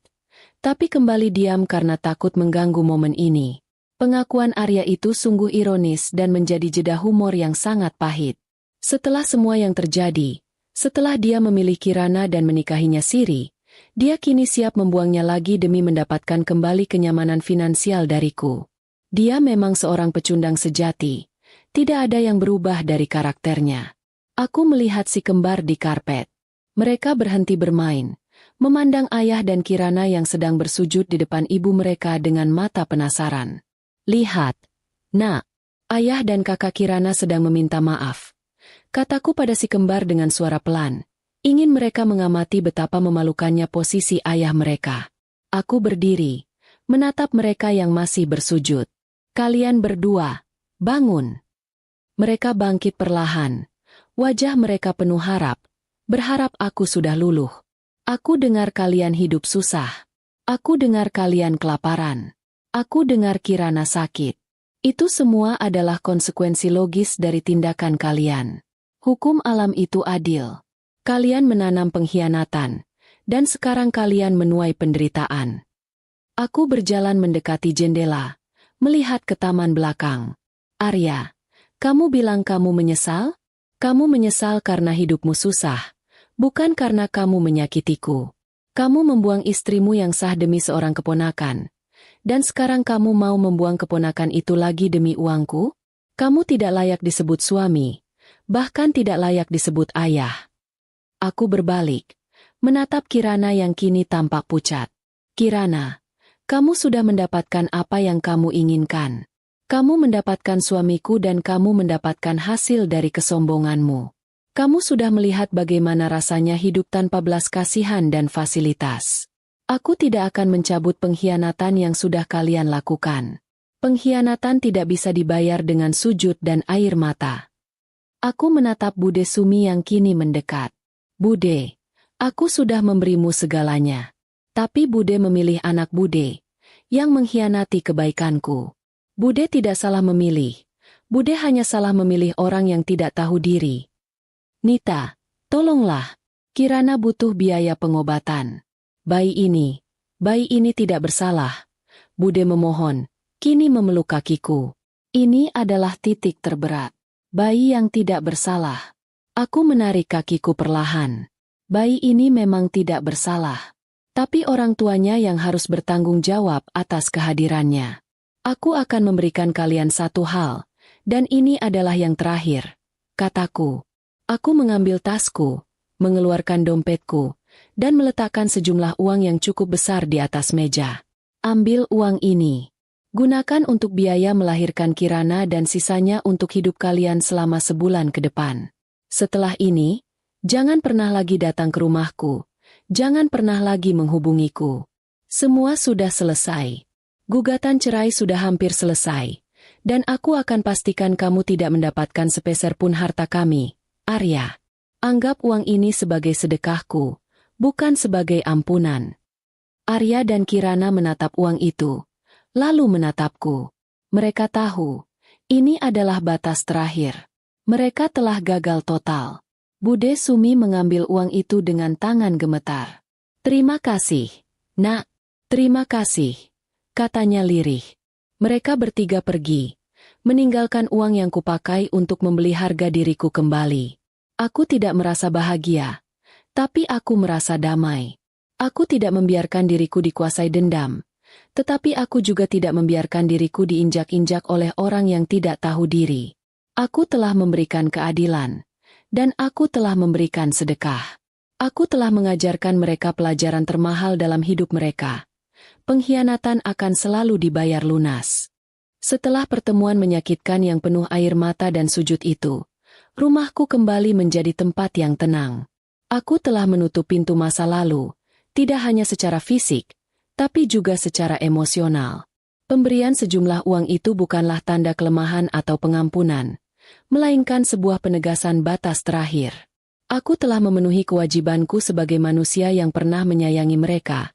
tapi kembali diam karena takut mengganggu momen ini. Pengakuan Arya itu sungguh ironis dan menjadi jeda humor yang sangat pahit. Setelah semua yang terjadi, setelah dia memilih Kirana dan menikahinya siri, dia kini siap membuangnya lagi demi mendapatkan kembali kenyamanan finansial dariku. Dia memang seorang pecundang sejati. Tidak ada yang berubah dari karakternya. Aku melihat si kembar di karpet. Mereka berhenti bermain, memandang ayah dan Kirana yang sedang bersujud di depan ibu mereka dengan mata penasaran. Lihat, nak, ayah dan kakak Kirana sedang meminta maaf. Kataku pada si kembar dengan suara pelan. Ingin mereka mengamati betapa memalukannya posisi ayah mereka. Aku berdiri, menatap mereka yang masih bersujud. Kalian berdua, bangun. Mereka bangkit perlahan. Wajah mereka penuh harap. Berharap aku sudah luluh. Aku dengar kalian hidup susah. Aku dengar kalian kelaparan. Aku dengar Kirana sakit. Itu semua adalah konsekuensi logis dari tindakan kalian. Hukum alam itu adil. Kalian menanam pengkhianatan, dan sekarang kalian menuai penderitaan. Aku berjalan mendekati jendela, melihat ke taman belakang. Arya, kamu bilang kamu menyesal? Kamu menyesal karena hidupmu susah, bukan karena kamu menyakitiku. Kamu membuang istrimu yang sah demi seorang keponakan. Dan sekarang kamu mau membuang keponakan itu lagi demi uangku? Kamu tidak layak disebut suami, bahkan tidak layak disebut ayah. Aku berbalik, menatap Kirana yang kini tampak pucat. Kirana, kamu sudah mendapatkan apa yang kamu inginkan. Kamu mendapatkan suamiku dan kamu mendapatkan hasil dari kesombonganmu. Kamu sudah melihat bagaimana rasanya hidup tanpa belas kasihan dan fasilitas. Aku tidak akan mencabut pengkhianatan yang sudah kalian lakukan. Pengkhianatan tidak bisa dibayar dengan sujud dan air mata. Aku menatap Bude Sumi yang kini mendekat. Bude, aku sudah memberimu segalanya. Tapi Bude memilih anak Bude, yang mengkhianati kebaikanku. Bude tidak salah memilih. Bude hanya salah memilih orang yang tidak tahu diri. Nita, tolonglah. Kirana butuh biaya pengobatan. Bayi ini tidak bersalah. Bude memohon, kini memeluk kakiku. Ini adalah titik terberat. Bayi yang tidak bersalah. Aku menarik kakiku perlahan. Bayi ini memang tidak bersalah. Tapi orang tuanya yang harus bertanggung jawab atas kehadirannya. Aku akan memberikan kalian satu hal, dan ini adalah yang terakhir, kataku. Aku mengambil tasku, mengeluarkan dompetku, dan meletakkan sejumlah uang yang cukup besar di atas meja. Ambil uang ini. Gunakan untuk biaya melahirkan Kirana dan sisanya untuk hidup kalian selama sebulan ke depan. Setelah ini, jangan pernah lagi datang ke rumahku. Jangan pernah lagi menghubungiku. Semua sudah selesai. Gugatan cerai sudah hampir selesai. Dan aku akan pastikan kamu tidak mendapatkan sepeser pun harta kami. Arya, anggap uang ini sebagai sedekahku, bukan sebagai ampunan. Arya dan Kirana menatap uang itu, lalu menatapku. Mereka tahu, ini adalah batas terakhir. Mereka telah gagal total. Bude Sumi mengambil uang itu dengan tangan gemetar. Terima kasih, nak. Terima kasih, katanya lirih. Mereka bertiga pergi, meninggalkan uang yang kupakai untuk membeli harga diriku kembali. Aku tidak merasa bahagia, tapi aku merasa damai. Aku tidak membiarkan diriku dikuasai dendam, tetapi aku juga tidak membiarkan diriku diinjak-injak oleh orang yang tidak tahu diri. Aku telah memberikan keadilan, dan aku telah memberikan sedekah. Aku telah mengajarkan mereka pelajaran termahal dalam hidup mereka. Pengkhianatan akan selalu dibayar lunas. Setelah pertemuan menyakitkan yang penuh air mata dan sujud itu, rumahku kembali menjadi tempat yang tenang. Aku telah menutup pintu masa lalu, tidak hanya secara fisik, tapi juga secara emosional. Pemberian sejumlah uang itu bukanlah tanda kelemahan atau pengampunan, melainkan sebuah penegasan batas terakhir. Aku telah memenuhi kewajibanku sebagai manusia yang pernah menyayangi mereka,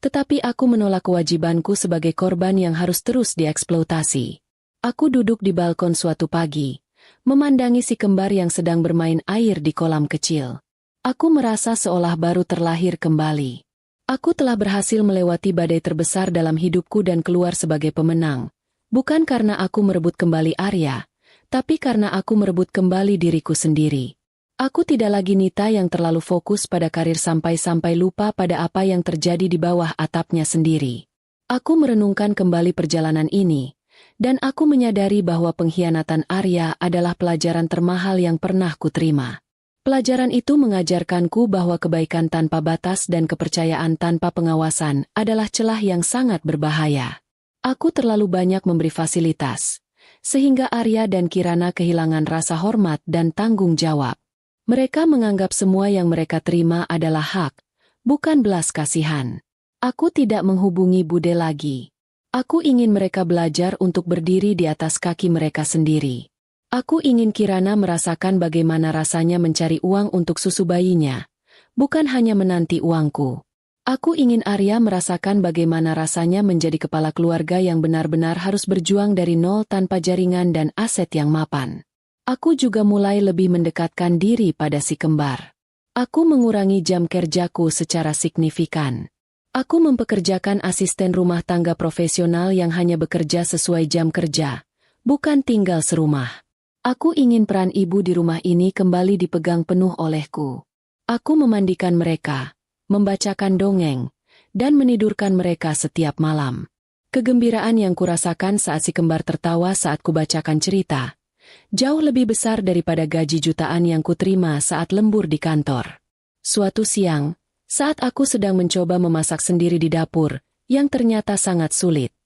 tetapi aku menolak kewajibanku sebagai korban yang harus terus dieksploitasi. Aku duduk di balkon suatu pagi, memandangi si kembar yang sedang bermain air di kolam kecil. Aku merasa seolah baru terlahir kembali. Aku telah berhasil melewati badai terbesar dalam hidupku dan keluar sebagai pemenang. Bukan karena aku merebut kembali Arya, tapi karena aku merebut kembali diriku sendiri. Aku tidak lagi Nita yang terlalu fokus pada karir sampai-sampai lupa pada apa yang terjadi di bawah atapnya sendiri. Aku merenungkan kembali perjalanan ini, dan aku menyadari bahwa pengkhianatan Arya adalah pelajaran termahal yang pernah kuterima. Pelajaran itu mengajarkanku bahwa kebaikan tanpa batas dan kepercayaan tanpa pengawasan adalah celah yang sangat berbahaya. Aku terlalu banyak memberi fasilitas, sehingga Arya dan Kirana kehilangan rasa hormat dan tanggung jawab. Mereka menganggap semua yang mereka terima adalah hak, bukan belas kasihan. Aku tidak menghubungi Bude lagi. Aku ingin mereka belajar untuk berdiri di atas kaki mereka sendiri. Aku ingin Kirana merasakan bagaimana rasanya mencari uang untuk susu bayinya, bukan hanya menanti uangku. Aku ingin Arya merasakan bagaimana rasanya menjadi kepala keluarga yang benar-benar harus berjuang dari nol tanpa jaringan dan aset yang mapan. Aku juga mulai lebih mendekatkan diri pada si kembar. Aku mengurangi jam kerjaku secara signifikan. Aku mempekerjakan asisten rumah tangga profesional yang hanya bekerja sesuai jam kerja, bukan tinggal serumah. Aku ingin peran ibu di rumah ini kembali dipegang penuh olehku. Aku memandikan mereka, membacakan dongeng, dan menidurkan mereka setiap malam. Kegembiraan yang kurasakan saat si kembar tertawa saat kubacakan cerita, jauh lebih besar daripada gaji jutaan yang kuterima saat lembur di kantor. Suatu siang, saat aku sedang mencoba memasak sendiri di dapur, yang ternyata sangat sulit,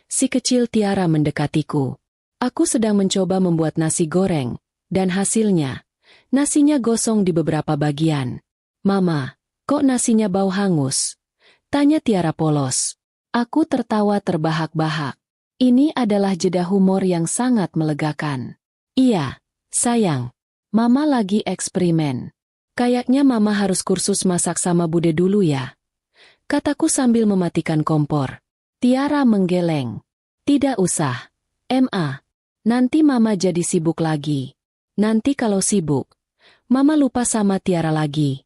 si kecil Tiara mendekatiku. Aku sedang mencoba membuat nasi goreng, dan hasilnya, nasinya gosong di beberapa bagian. "Mama, kok nasinya bau hangus?" tanya Tiara polos. Aku tertawa terbahak-bahak. Ini adalah jeda humor yang sangat melegakan. "Iya, sayang. Mama lagi eksperimen. Kayaknya Mama harus kursus masak sama Bude dulu ya," kataku sambil mematikan kompor. Tiara menggeleng. "Tidak usah, Ma. Nanti Mama jadi sibuk lagi. Nanti kalau sibuk, Mama lupa sama Tiara lagi."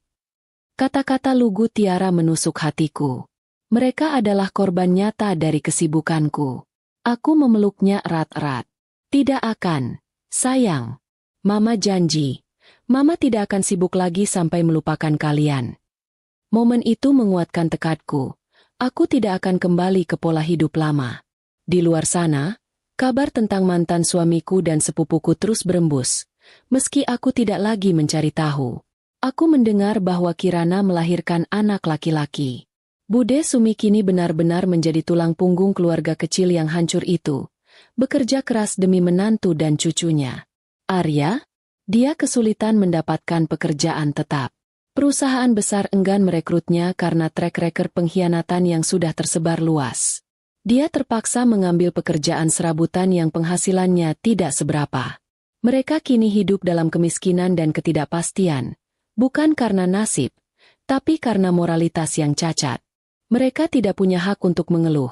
Kata-kata lugu Tiara menusuk hatiku. Mereka adalah korban nyata dari kesibukanku. Aku memeluknya erat-erat. "Tidak akan, sayang. Mama janji. Mama tidak akan sibuk lagi sampai melupakan kalian." Momen itu menguatkan tekadku. Aku tidak akan kembali ke pola hidup lama. Di luar sana, kabar tentang mantan suamiku dan sepupuku terus berembus. Meski aku tidak lagi mencari tahu. Aku mendengar bahwa Kirana melahirkan anak laki-laki. Bude Sumi kini benar-benar menjadi tulang punggung keluarga kecil yang hancur itu. Bekerja keras demi menantu dan cucunya. Arya? Dia kesulitan mendapatkan pekerjaan tetap. Perusahaan besar enggan merekrutnya karena track record pengkhianatan yang sudah tersebar luas. Dia terpaksa mengambil pekerjaan serabutan yang penghasilannya tidak seberapa. Mereka kini hidup dalam kemiskinan dan ketidakpastian, bukan karena nasib, tapi karena moralitas yang cacat. Mereka tidak punya hak untuk mengeluh,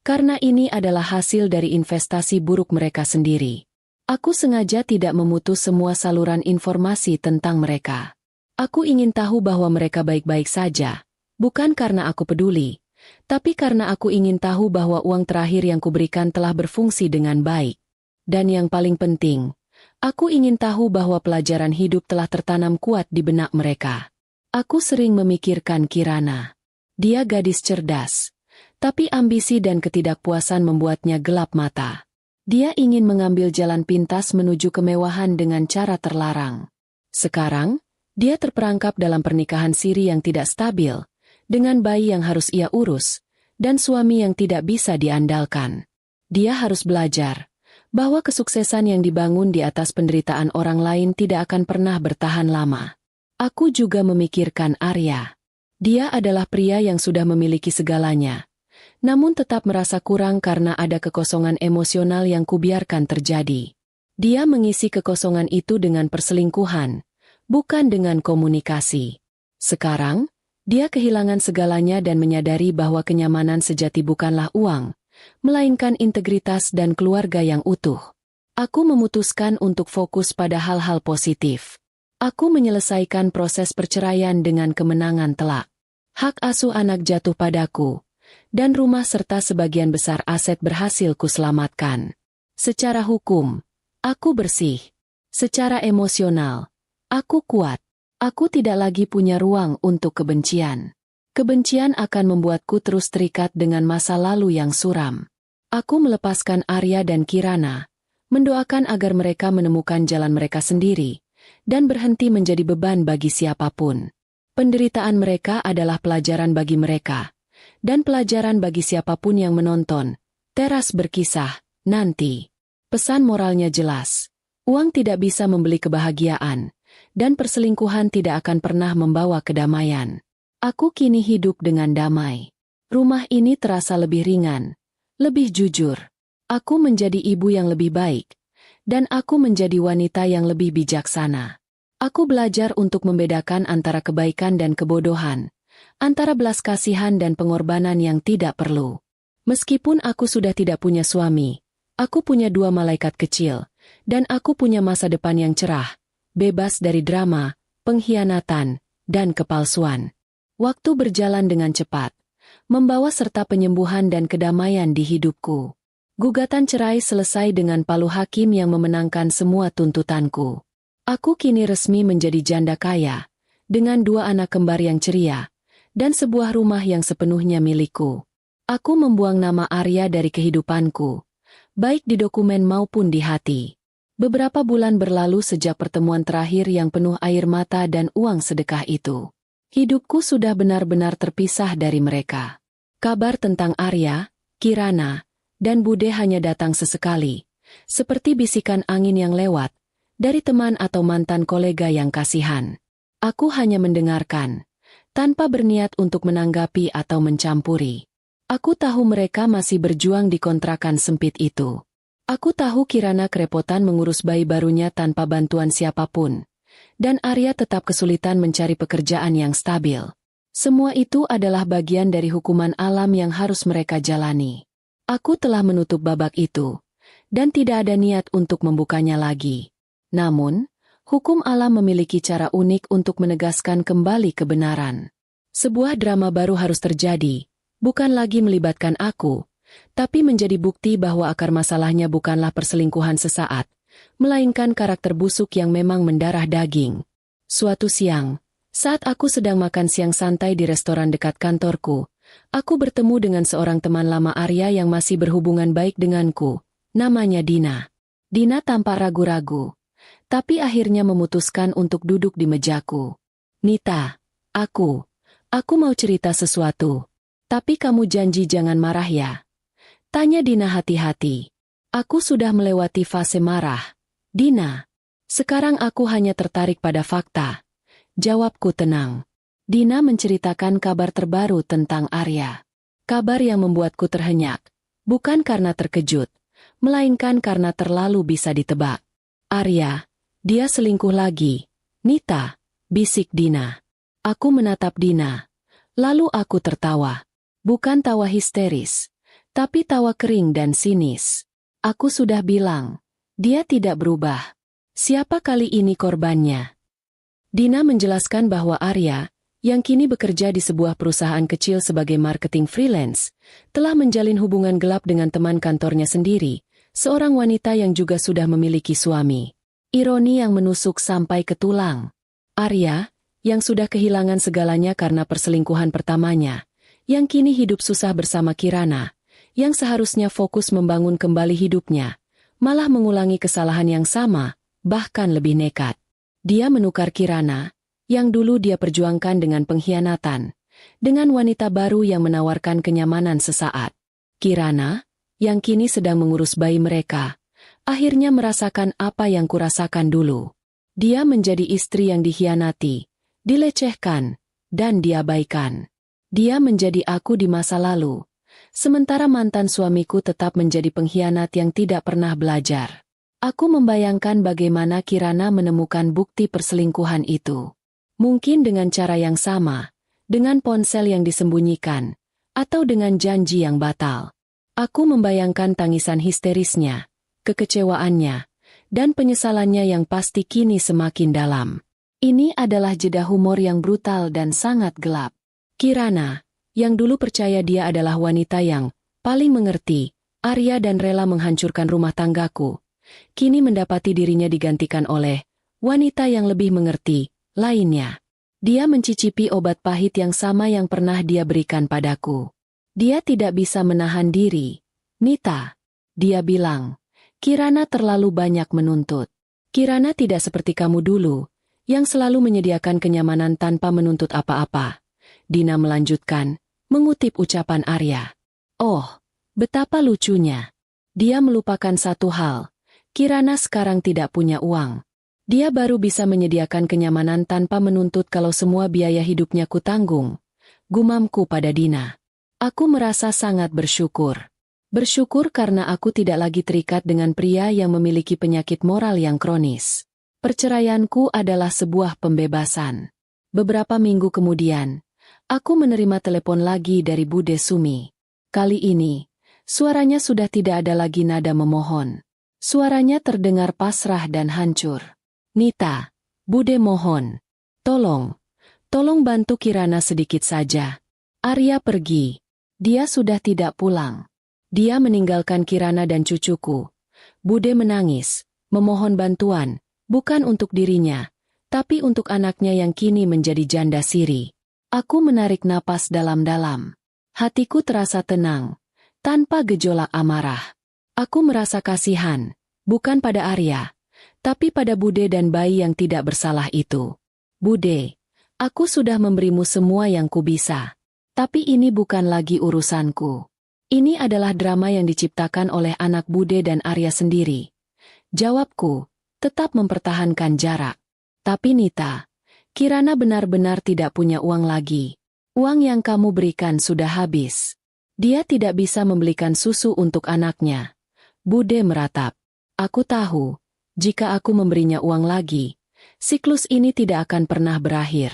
karena ini adalah hasil dari investasi buruk mereka sendiri. Aku sengaja tidak memutus semua saluran informasi tentang mereka. Aku ingin tahu bahwa mereka baik-baik saja, bukan karena aku peduli, tapi karena aku ingin tahu bahwa uang terakhir yang kuberikan telah berfungsi dengan baik. Dan yang paling penting, aku ingin tahu bahwa pelajaran hidup telah tertanam kuat di benak mereka. Aku sering memikirkan Kirana. Dia gadis cerdas, tapi ambisi dan ketidakpuasan membuatnya gelap mata. Dia ingin mengambil jalan pintas menuju kemewahan dengan cara terlarang. Sekarang, dia terperangkap dalam pernikahan siri yang tidak stabil, dengan bayi yang harus ia urus, dan suami yang tidak bisa diandalkan. Dia harus belajar bahwa kesuksesan yang dibangun di atas penderitaan orang lain tidak akan pernah bertahan lama. Aku juga memikirkan Arya. Dia adalah pria yang sudah memiliki segalanya, namun tetap merasa kurang karena ada kekosongan emosional yang kubiarkan terjadi. Dia mengisi kekosongan itu dengan perselingkuhan, bukan dengan komunikasi. Sekarang, dia kehilangan segalanya dan menyadari bahwa kenyamanan sejati bukanlah uang, melainkan integritas dan keluarga yang utuh. Aku memutuskan untuk fokus pada hal-hal positif. Aku menyelesaikan proses perceraian dengan kemenangan telak. Hak asuh anak jatuh padaku, dan rumah serta sebagian besar aset berhasil kuselamatkan. Secara hukum, aku bersih. Secara emosional, aku kuat. Aku tidak lagi punya ruang untuk kebencian. Kebencian akan membuatku terus terikat dengan masa lalu yang suram. Aku melepaskan Arya dan Kirana, mendoakan agar mereka menemukan jalan mereka sendiri, dan berhenti menjadi beban bagi siapapun. Penderitaan mereka adalah pelajaran bagi mereka, dan pelajaran bagi siapapun yang menonton. Teras berkisah, nanti. Pesan moralnya jelas. Uang tidak bisa membeli kebahagiaan, dan perselingkuhan tidak akan pernah membawa kedamaian. Aku kini hidup dengan damai. Rumah ini terasa lebih ringan, lebih jujur. Aku menjadi ibu yang lebih baik, dan aku menjadi wanita yang lebih bijaksana. Aku belajar untuk membedakan antara kebaikan dan kebodohan, antara belas kasihan dan pengorbanan yang tidak perlu. Meskipun aku sudah tidak punya suami, aku punya 2 malaikat kecil, dan aku punya masa depan yang cerah, bebas dari drama, pengkhianatan, dan kepalsuan. Waktu berjalan dengan cepat. membawa serta penyembuhan dan kedamaian di hidupku. Gugatan cerai selesai dengan palu hakim yang memenangkan semua tuntutanku. Aku kini resmi menjadi janda kaya, dengan 2 anak kembar yang ceria, dan sebuah rumah yang sepenuhnya milikku. Aku membuang nama Arya dari kehidupanku, baik di dokumen maupun di hati. Beberapa bulan berlalu sejak pertemuan terakhir yang penuh air mata dan uang sedekah itu. Hidupku sudah benar-benar terpisah dari mereka. Kabar tentang Arya, Kirana, dan Bude hanya datang sesekali, seperti bisikan angin yang lewat, dari teman atau mantan kolega yang kasihan. Aku hanya mendengarkan, tanpa berniat untuk menanggapi atau mencampuri. Aku tahu mereka masih berjuang di kontrakan sempit itu. Aku tahu Kirana kerepotan mengurus bayi barunya tanpa bantuan siapapun, dan Arya tetap kesulitan mencari pekerjaan yang stabil. Semua itu adalah bagian dari hukuman alam yang harus mereka jalani. Aku telah menutup babak itu, dan tidak ada niat untuk membukanya lagi. Namun, hukum alam memiliki cara unik untuk menegaskan kembali kebenaran. Sebuah drama baru harus terjadi, bukan lagi melibatkan aku, tapi menjadi bukti bahwa akar masalahnya bukanlah perselingkuhan sesaat, melainkan karakter busuk yang memang mendarah daging. Suatu siang, saat aku sedang makan siang santai di restoran dekat kantorku, aku bertemu dengan seorang teman lama Arya yang masih berhubungan baik denganku, namanya Dina. Dina tampak ragu-ragu, tapi akhirnya memutuskan untuk duduk di mejaku. "Nita, aku mau cerita sesuatu. Tapi kamu janji jangan marah ya?" Tanya Dina hati-hati. "Aku sudah melewati fase marah, Dina. Sekarang aku hanya tertarik pada fakta." Jawabku tenang. Dina menceritakan kabar terbaru tentang Arya. Kabar yang membuatku terhenyak, bukan karena terkejut, melainkan karena terlalu bisa ditebak. "Arya, dia selingkuh lagi, Nita," bisik Dina. Aku menatap Dina, lalu aku tertawa. Bukan tawa histeris, tapi tawa kering dan sinis. Aku sudah bilang, dia tidak berubah. Siapa kali ini korbannya? Dina menjelaskan bahwa Arya, yang kini bekerja di sebuah perusahaan kecil sebagai marketing freelance, telah menjalin hubungan gelap dengan teman kantornya sendiri, seorang wanita yang juga sudah memiliki suami. Ironi yang menusuk sampai ke tulang. Arya, yang sudah kehilangan segalanya karena perselingkuhan pertamanya, yang kini hidup susah bersama Kirana, yang seharusnya fokus membangun kembali hidupnya, malah mengulangi kesalahan yang sama, bahkan lebih nekat. Dia menukar Kirana, yang dulu dia perjuangkan dengan pengkhianatan, dengan wanita baru yang menawarkan kenyamanan sesaat. Kirana, yang kini sedang mengurus bayi mereka, akhirnya merasakan apa yang kurasakan dulu. Dia menjadi istri yang dikhianati, dilecehkan, dan diabaikan. Dia menjadi aku di masa lalu, sementara mantan suamiku tetap menjadi pengkhianat yang tidak pernah belajar. Aku membayangkan bagaimana Kirana menemukan bukti perselingkuhan itu. Mungkin dengan cara yang sama, dengan ponsel yang disembunyikan, atau dengan janji yang batal. Aku membayangkan tangisan histerisnya, kekecewaannya, dan penyesalannya yang pasti kini semakin dalam. Ini adalah jeda humor yang brutal dan sangat gelap. Kirana, yang dulu percaya dia adalah wanita yang paling mengerti Arya dan rela menghancurkan rumah tanggaku, kini mendapati dirinya digantikan oleh wanita yang lebih mengerti lainnya. Dia mencicipi obat pahit yang sama yang pernah dia berikan padaku. Dia tidak bisa menahan diri. "Nita," dia bilang, "Kirana terlalu banyak menuntut. Kirana tidak seperti kamu dulu, yang selalu menyediakan kenyamanan tanpa menuntut apa-apa." Dina melanjutkan, mengutip ucapan Arya. "Oh, betapa lucunya. Dia melupakan satu hal. Kirana sekarang tidak punya uang. Dia baru bisa menyediakan kenyamanan tanpa menuntut kalau semua biaya hidupnya kutanggung." Gumamku pada Dina. Aku merasa sangat bersyukur. Bersyukur karena aku tidak lagi terikat dengan pria yang memiliki penyakit moral yang kronis. Perceraianku adalah sebuah pembebasan. Beberapa minggu kemudian, aku menerima telepon lagi dari Bude Sumi. Kali ini, suaranya sudah tidak ada lagi nada memohon. Suaranya terdengar pasrah dan hancur. "Nita, Bude mohon. Tolong bantu Kirana sedikit saja. Arya pergi. Dia sudah tidak pulang. Dia meninggalkan Kirana dan cucuku. Bude menangis, memohon bantuan, bukan untuk dirinya, tapi untuk anaknya yang kini menjadi janda siri. Aku menarik napas dalam-dalam. Hatiku terasa tenang, tanpa gejolak amarah. Aku merasa kasihan, bukan pada Arya, tapi pada Bude dan bayi yang tidak bersalah itu. Bude, aku sudah memberimu semua yang kubisa. Tapi ini bukan lagi urusanku. Ini adalah drama yang diciptakan oleh anak Bude dan Arya sendiri. Jawabku, tetap mempertahankan jarak. Tapi Nita, Kirana benar-benar tidak punya uang lagi. Uang yang kamu berikan sudah habis. Dia tidak bisa membelikan susu untuk anaknya. Bude meratap. Aku tahu, jika aku memberinya uang lagi, siklus ini tidak akan pernah berakhir.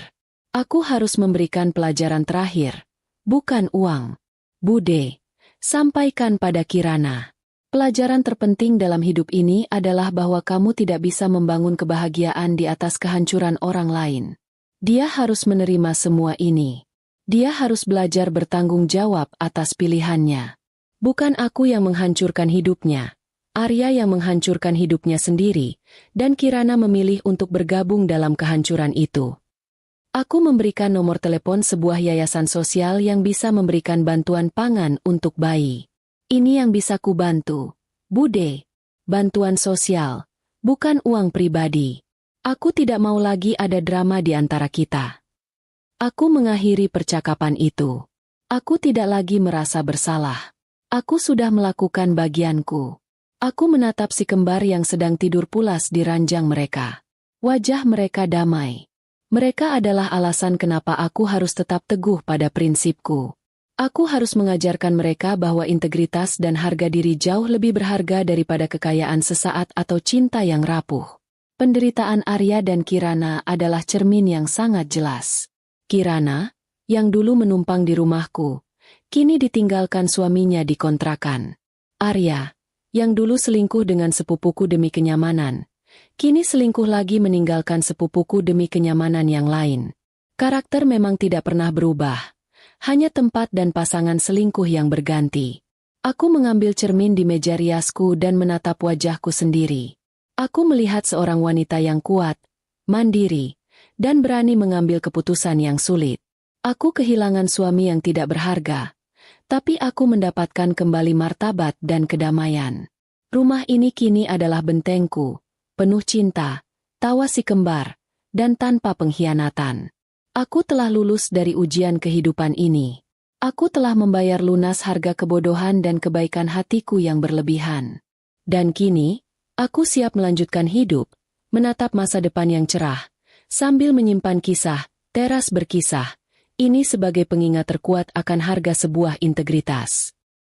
Aku harus memberikan pelajaran terakhir, bukan uang. Bude, sampaikan pada Kirana. Pelajaran terpenting dalam hidup ini adalah bahwa kamu tidak bisa membangun kebahagiaan di atas kehancuran orang lain. Dia harus menerima semua ini. Dia harus belajar bertanggung jawab atas pilihannya. Bukan aku yang menghancurkan hidupnya. Arya yang menghancurkan hidupnya sendiri, dan Kirana memilih untuk bergabung dalam kehancuran itu. Aku memberikan nomor telepon sebuah yayasan sosial yang bisa memberikan bantuan pangan untuk bayi. Ini yang bisa kubantu. Bude, bantuan sosial, bukan uang pribadi. Aku tidak mau lagi ada drama di antara kita. Aku mengakhiri percakapan itu. Aku tidak lagi merasa bersalah. Aku sudah melakukan bagianku. Aku menatap si kembar yang sedang tidur pulas di ranjang mereka. Wajah mereka damai. Mereka adalah alasan kenapa aku harus tetap teguh pada prinsipku. Aku harus mengajarkan mereka bahwa integritas dan harga diri jauh lebih berharga daripada kekayaan sesaat atau cinta yang rapuh. Penderitaan Arya dan Kirana adalah cermin yang sangat jelas. Kirana, yang dulu menumpang di rumahku, kini ditinggalkan suaminya di kontrakan. Arya, yang dulu selingkuh dengan sepupuku demi kenyamanan, kini selingkuh lagi meninggalkan sepupuku demi kenyamanan yang lain. Karakter memang tidak pernah berubah. Hanya tempat dan pasangan selingkuh yang berganti. Aku mengambil cermin di meja riasku dan menatap wajahku sendiri. Aku melihat seorang wanita yang kuat, mandiri, dan berani mengambil keputusan yang sulit. Aku kehilangan suami yang tidak berharga, tapi aku mendapatkan kembali martabat dan kedamaian. Rumah ini kini adalah bentengku, penuh cinta, tawa si kembar, dan tanpa pengkhianatan. Aku telah lulus dari ujian kehidupan ini. Aku telah membayar lunas harga kebodohan dan kebaikan hatiku yang berlebihan. Dan kini, aku siap melanjutkan hidup, menatap masa depan yang cerah, sambil menyimpan kisah, teras berkisah. Ini sebagai pengingat terkuat akan harga sebuah integritas.